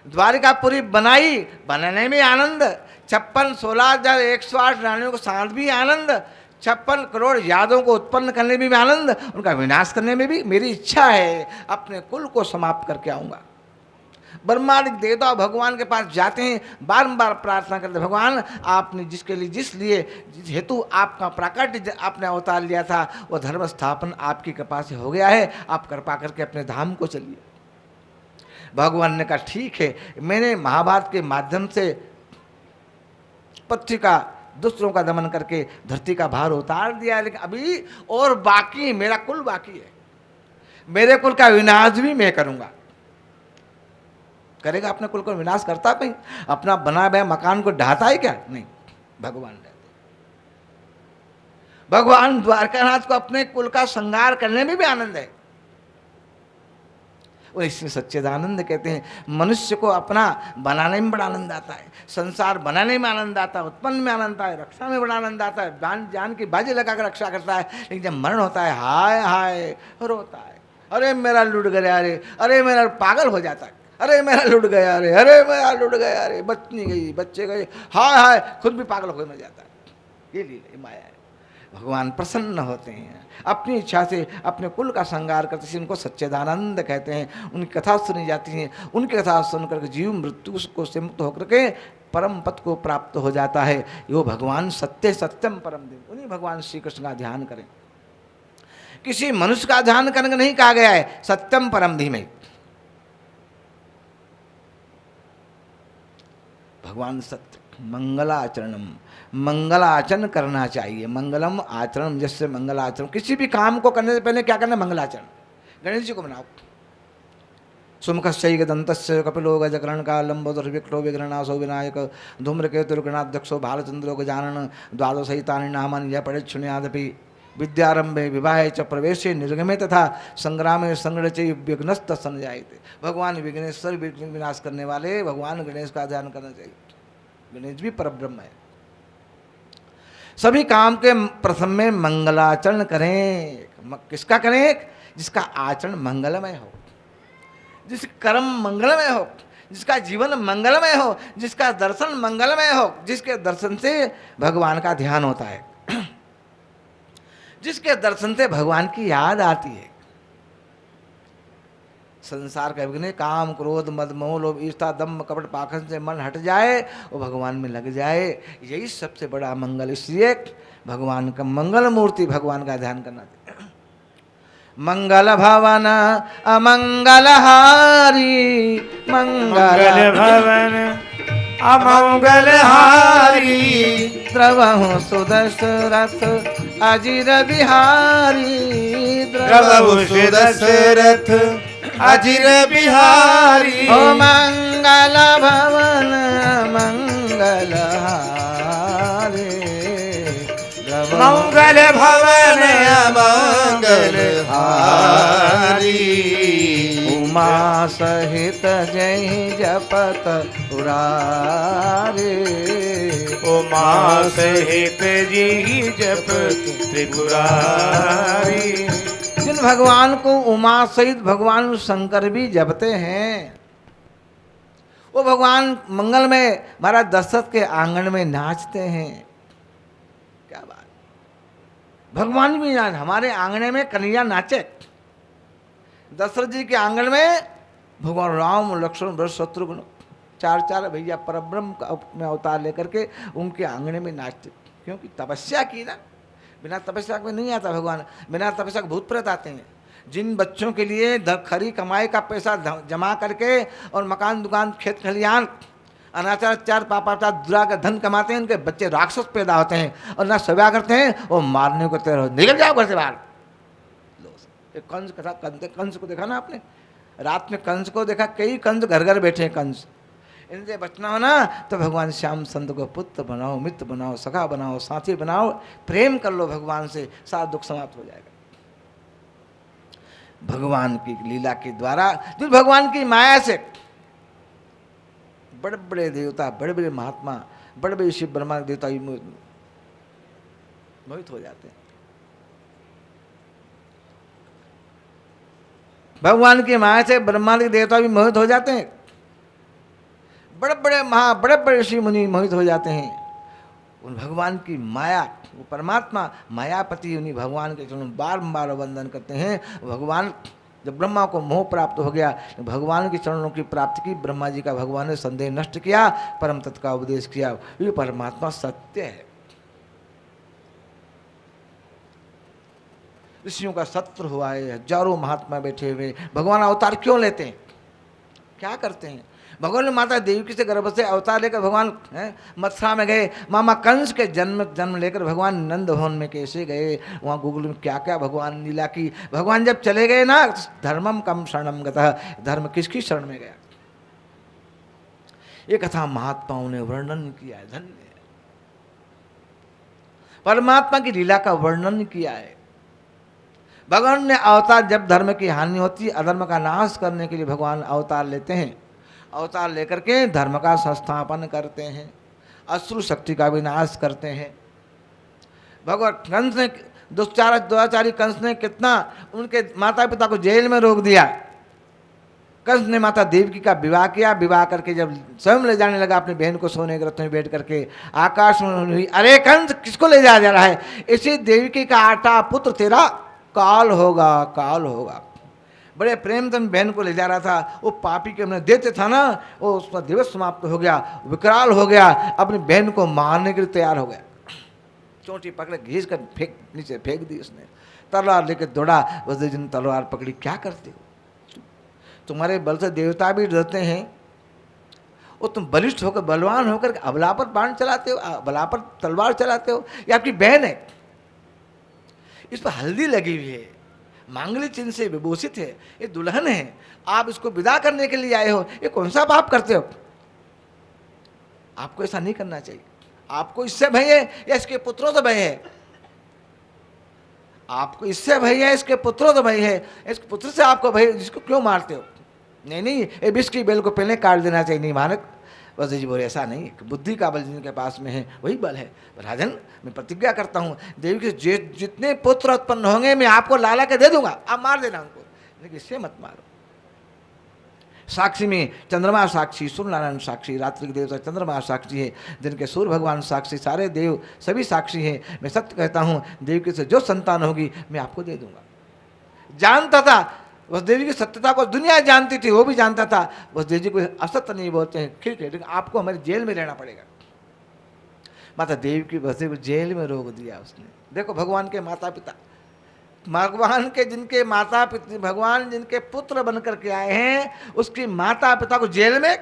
द्वारिकापुरी बनाई, बनाने में आनंद, 56,16,108 रानियों को साथ भी आनंद, 56 करोड़ यादों को उत्पन्न करने में भी आनंद, उनका विनाश करने में भी मेरी इच्छा है। अपने कुल को समाप्त करके आऊँगा। ब्रह्मांड देवता भगवान के पास जाते हैं, बारंबार प्रार्थना करते, भगवान आपने जिसके लिए जिस हेतु आपका प्राकट्य आपने अवतार लिया था, वो धर्म स्थापन आपकी कृपा से हो गया है, आप कृपा करके अपने धाम को चलिए। भगवान ने कहा ठीक है, मैंने महाभारत के माध्यम से पृथ्वी का दूसरों का दमन करके धरती का भार उतार दिया, लेकिन अभी और बाकी, मेरा कुल बाकी है। मेरे कुल का विनाश भी मैं करूंगा। करेगा अपने कुल को विनाश? करता कहीं अपना बना हुआ मकान को ढाता है क्या? नहीं, भगवान रहते। भगवान द्वारकानाथ को अपने कुल का संहार करने में भी आनंद है। और इसमें सच्चिदानंद कहते हैं, मनुष्य को अपना बनाने में बड़ा आनंद आता है, संसार बनाने में आनंद आता है, उत्पन्न में आनंद आता है, रक्षा में बड़ा आनंद आता है, जान जान की बाजी लगाकर रक्षा करता है। लेकिन जब मरण होता है, हाय हाय रोता है, अरे मेरा लुट गया रे, अरे मेरा पागल हो जाता है, अरे मेरा लुट गया रे, अरे मेरा लुट गया रे, बच्ची गई, बच्चे गए, हाय हाय, खुद भी पागल होने जाता है। ये लीला माया है। भगवान प्रसन्न होते हैं, अपनी इच्छा से अपने कुल का संहार करते हैं, उनको सच्चिदानंद कहते हैं। उनकी कथा सुनी जाती है, उनकी कथा सुनकर जीव मृत्यु को से मुक्त होकर के परम पद को प्राप्त हो जाता है। यो भगवान सत्य सत्यम परम देव, उन्हीं भगवान श्री कृष्ण का ध्यान करें। किसी मनुष्य का ध्यान करने नहीं कहा गया है, सत्यम परम धीमे। भगवान सत्य, मंगलाचरणम, मंगलाचरण करना चाहिए। मंगलम आचरण, जैसे मंगलाचरण, किसी भी काम को करने से पहले क्या करना? मंगलाचरण। गणेश जी को बनाओ, सुमुखस्य दंतस्य कपिलो गजकर्ण का लंबोदर विकटो विघ्ननाशो विनायक धूम्रकेतु गणाध्यक्षो भालचंद्रो गजानन द्वादशहितानि नामानि यः पठेच्छृणुयादपि विद्यारंभे विवाहे च प्रवेशे निर्गमे तथा संग्रामे संग्रह च विघ्नस्त संजायते। भगवान विघ्नेश्वर, विघ्न विनाश करने वाले भगवान गणेश का ध्यान करना चाहिए। गणेश भी परब्रह्म है। सभी काम के प्रथम में मंगलाचरण करें। किसका करें? जिसका आचरण मंगलमय हो, जिसका कर्म मंगलमय हो, जिसका जीवन मंगलमय हो, जिसका दर्शन मंगलमय हो, जिसके दर्शन से भगवान का ध्यान होता है, जिसके दर्शन से भगवान की याद आती है। संसार का विघ्न, काम क्रोध मद मोह लोभ ईर्ष्या दम्भ कपट पाखंड से मन हट जाए और भगवान में लग जाए, यही सबसे बड़ा मंगल। इसलिए भगवान का मंगल मूर्ति, भगवान का ध्यान करना चाहिए। मंगल भवन अमंगल हारी, मंगल भवन अमंगल हारी, द्रवहु सुदशरथ अजिर बिहारी, द्रवहु सुदशरथ अजिर बिहारी। ओ मंगल भवन मंगल हारी, मंगल भवन मंगल हारी, उमा सहित जय जपत उरारे, उमा सहित जी जपत त्रिपुरारी। जिन भगवान को उमा सहित भगवान शंकर भी जपते हैं, वो भगवान मंगल में महाराज दशरथ के आंगन में नाचते हैं। क्या बात! भगवान भी नाच, हमारे आंगने में कन्हैया नाचे। दशरथ जी के आंगन में भगवान राम लक्ष्मण भरत शत्रुघ्न चार भैया परब्रह्म में अवतार लेकर के उनके आंगने में नाचते, क्योंकि तपस्या की ना। बिना तपस्या के नहीं आता भगवान, बिना तपस्या के भूत प्रेत आते हैं। जिन बच्चों के लिए खरी कमाई का पैसा जमा करके और मकान दुकान खेत खलियान अनाचार पापाचार दुरा का धन कमाते हैं, उनके बच्चे राक्षस पैदा होते हैं और ना सेवा करते हैं, वो मारने को तैयार हो, निकल जाओ घर से बाहर। कंस कथा, कंस को देखा ना आपने? रात में कंस को देखा, कई कंस घर घर बैठे हैं। कंस, इनसे बचना हो ना तो भगवान श्याम संत को पुत्र बनाओ, मित्र बनाओ, सखा बनाओ, साथी बनाओ, प्रेम कर लो भगवान से, सारा दुख समाप्त हो जाएगा। भगवान की लीला के द्वारा, जो भगवान की माया से बड़े बड़े देवता, बड़े बड़े महात्मा, बड़े बड़े शिव ब्रह्मा देवता मोहित हो जाते हैं। भगवान की माया से ब्रह्मांड के देवता भी मोहित हो जाते हैं। बड़े बड़े ऋषि मुनि मोहित हो जाते हैं उन भगवान की माया। वो परमात्मा मायापति उन्हीं भगवान के चरणों बारंबार वंदन करते हैं। भगवान जब ब्रह्मा को मोह प्राप्त हो गया, भगवान के चरणों की प्राप्ति की, ब्रह्मा जी का भगवान ने संदेह नष्ट किया, परम तत्व का उपदेश किया। ये परमात्मा सत्य है। ऋषियों का सत्र हुआ है, हजारों महात्मा बैठे हुए। भगवान अवतार क्यों लेते हैं, क्या करते हैं? भगवान ने माता देवकी से गर्भ से अवतार लेकर भगवान मथुरा में गए। मामा कंस के जन्म लेकर भगवान नंद भवन में कैसे गए, वहाँ गूगल में क्या क्या भगवान लीला की। भगवान जब चले गए ना, धर्मम कम शरणम गतः, धर्म किसकी शरण में गया? ये कथा महात्माओं ने वर्णन किया है। धन्य है, परमात्मा की लीला का वर्णन किया है। भगवान ने अवतार, जब धर्म की हानि होती है, अधर्म का नाश करने के लिए भगवान अवतार लेते हैं। अवतार लेकर के धर्म का संस्थापन करते हैं, असुर शक्ति का विनाश करते हैं। भगवान कंस ने, दुराचारी कंस ने कितना उनके माता पिता को जेल में रोक दिया। कंस ने माता देवकी का विवाह किया। विवाह करके जब स्वयं ले जाने लगा अपनी बहन को सोने के रथ में बैठ करके, आकाश में हुई, अरे कंस किसको ले जा रहा है? इसी देवकी का आटा पुत्र तेरा काल होगा, काल होगा। बड़े प्रेम से बहन को ले जा रहा था, वो पापी के हमने देते था ना, वो उसका दिवस समाप्त हो गया, विकराल हो गया, अपनी बहन को मारने के लिए तैयार हो गया। चोटी पकड़े घींच कर नीचे फेंक दी उसने। तलवार लेकर दौड़ा, वज्र जी ने तलवार पकड़ी। क्या करते हो? तुम्हारे बल से देवता भी डरते हैं, और तुम बलिष्ठ होकर, बलवान होकर अबला पर बाण चलाते हो, अबला पर तलवार चलाते हो। ये आपकी बहन है, इस पर हल्दी लगी हुई है, मांगलिक चिन्ह से विभूषित है, ये दुल्हन है, आप इसको विदा करने के लिए आए हो, ये कौन सा पाप करते हो? आपको ऐसा नहीं करना चाहिए। आपको इससे भय है या इसके पुत्रों से भय है? आपको इससे भय है, इसके पुत्रों से भय है, इसके पुत्र से आपको भय, जिसको क्यों मारते हो? नहीं, ये विष की बेल को पहले काट देना चाहिए। नहीं मानक वज्र जी बोले, ऐसा नहीं, बुद्धि का बल जिनके पास में है वही बल है। राजन, मैं प्रतिज्ञा करता हूँ, देवी के जितने पुत्र उत्पन्न होंगे मैं आपको लाला के दे दूंगा, आप मार देना उनको, लेकिन इससे मत मारो। साक्षी में चंद्रमा साक्षी, सूर्य नारायण साक्षी, रात्रि के देवता चंद्रमा साक्षी है, दिन के सूर्य भगवान साक्षी, सारे देव सभी साक्षी हैं। मैं सत्य कहता हूँ, देवकी से जो संतान होगी मैं आपको दे दूंगा। जानता था वसुदेव जी की सत्यता को, दुनिया जानती थी, वो भी जानता था। वसुदेव जी को असत्य नहीं बोलते हैं, ठीक है, लेकिन आपको हमारी जेल में रहना पड़ेगा। माता देव की वसुदेव को जेल में रोक दिया उसने। देखो भगवान के माता पिता, भगवान के जिनके माता पिता, भगवान जिनके पुत्र बन करके आए हैं, उसकी माता पिता को जेल में।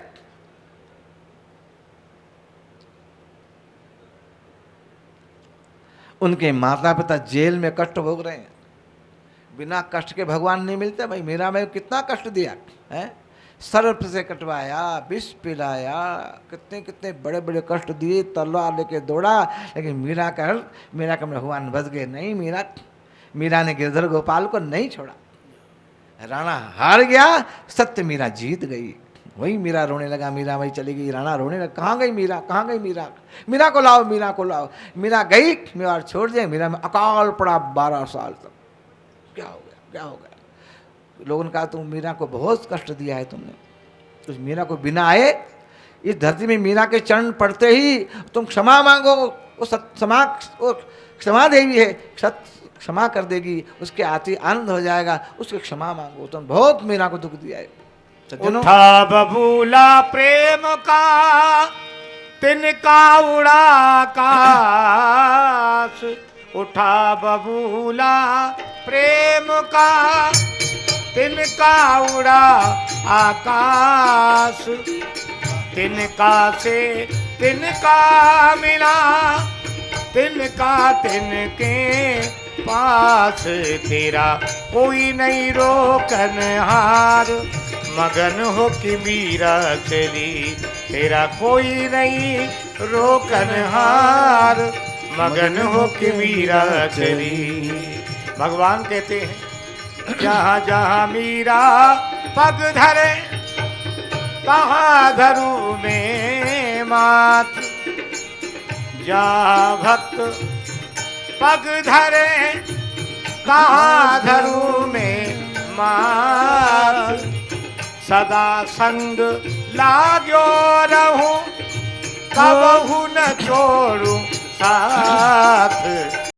उनके माता पिता जेल में कष्ट भोग रहे हैं। बिना कष्ट के भगवान नहीं मिलते भाई। मीरा में कितना कष्ट दिया है, सर्प से कटवाया, विष पिलाया, कितने कितने बड़े बड़े कष्ट दिए, तलवार लेके दौड़ा, लेकिन मीरा का भगवान बच गए नहीं। मीरा ने गिरधर गोपाल को नहीं छोड़ा। राणा हार गया, सत्य मीरा जीत गई। वही मीरा रोने लगा, मीरा वही चली गई, राणा रोने लगा, कहाँ गई मीरा, कहाँ गई मीरा, मीरा को लाओ, मीरा को लाओ। मीरा गई, मेवाड़ छोड़ दिया। मीरा में अकाल पड़ा 12 साल तक। क्या हो गया, क्या हो गया? लोगों ने कहा तुम मीरा को बहुत कष्ट दिया है तुमने, उस मीरा को बिना आए इस धरती में मीरा के चरण पड़ते ही तुम क्षमा मांगो, वो क्षमा देवी है, क्षमा कर देगी, उसके आते आनंद हो जाएगा, उसके क्षमा मांगो। तुम बहुत मीरा को दुख दिया है। उठा बबूला प्रेम का, तिनका उड़ा आकाश। उठा बबूला प्रेम का, तिनका उड़ा आकाश। तिनका से तिनका मिला, तिनका तिनके पास। तेरा कोई नहीं रोकनहार, मगन हो कि मीरा चली। तेरा कोई नहीं रोकनहार, मगन हो कि मीरा चली। भगवान कहते हैं जहाँ जहाँ मीरा पग धरे, तहाँ धरू में मात। जहाँ भक्त पग धरे, तहाँ धरू में मात। सदा संग लाग्यो रहूं कबहू न छोड़ू साथ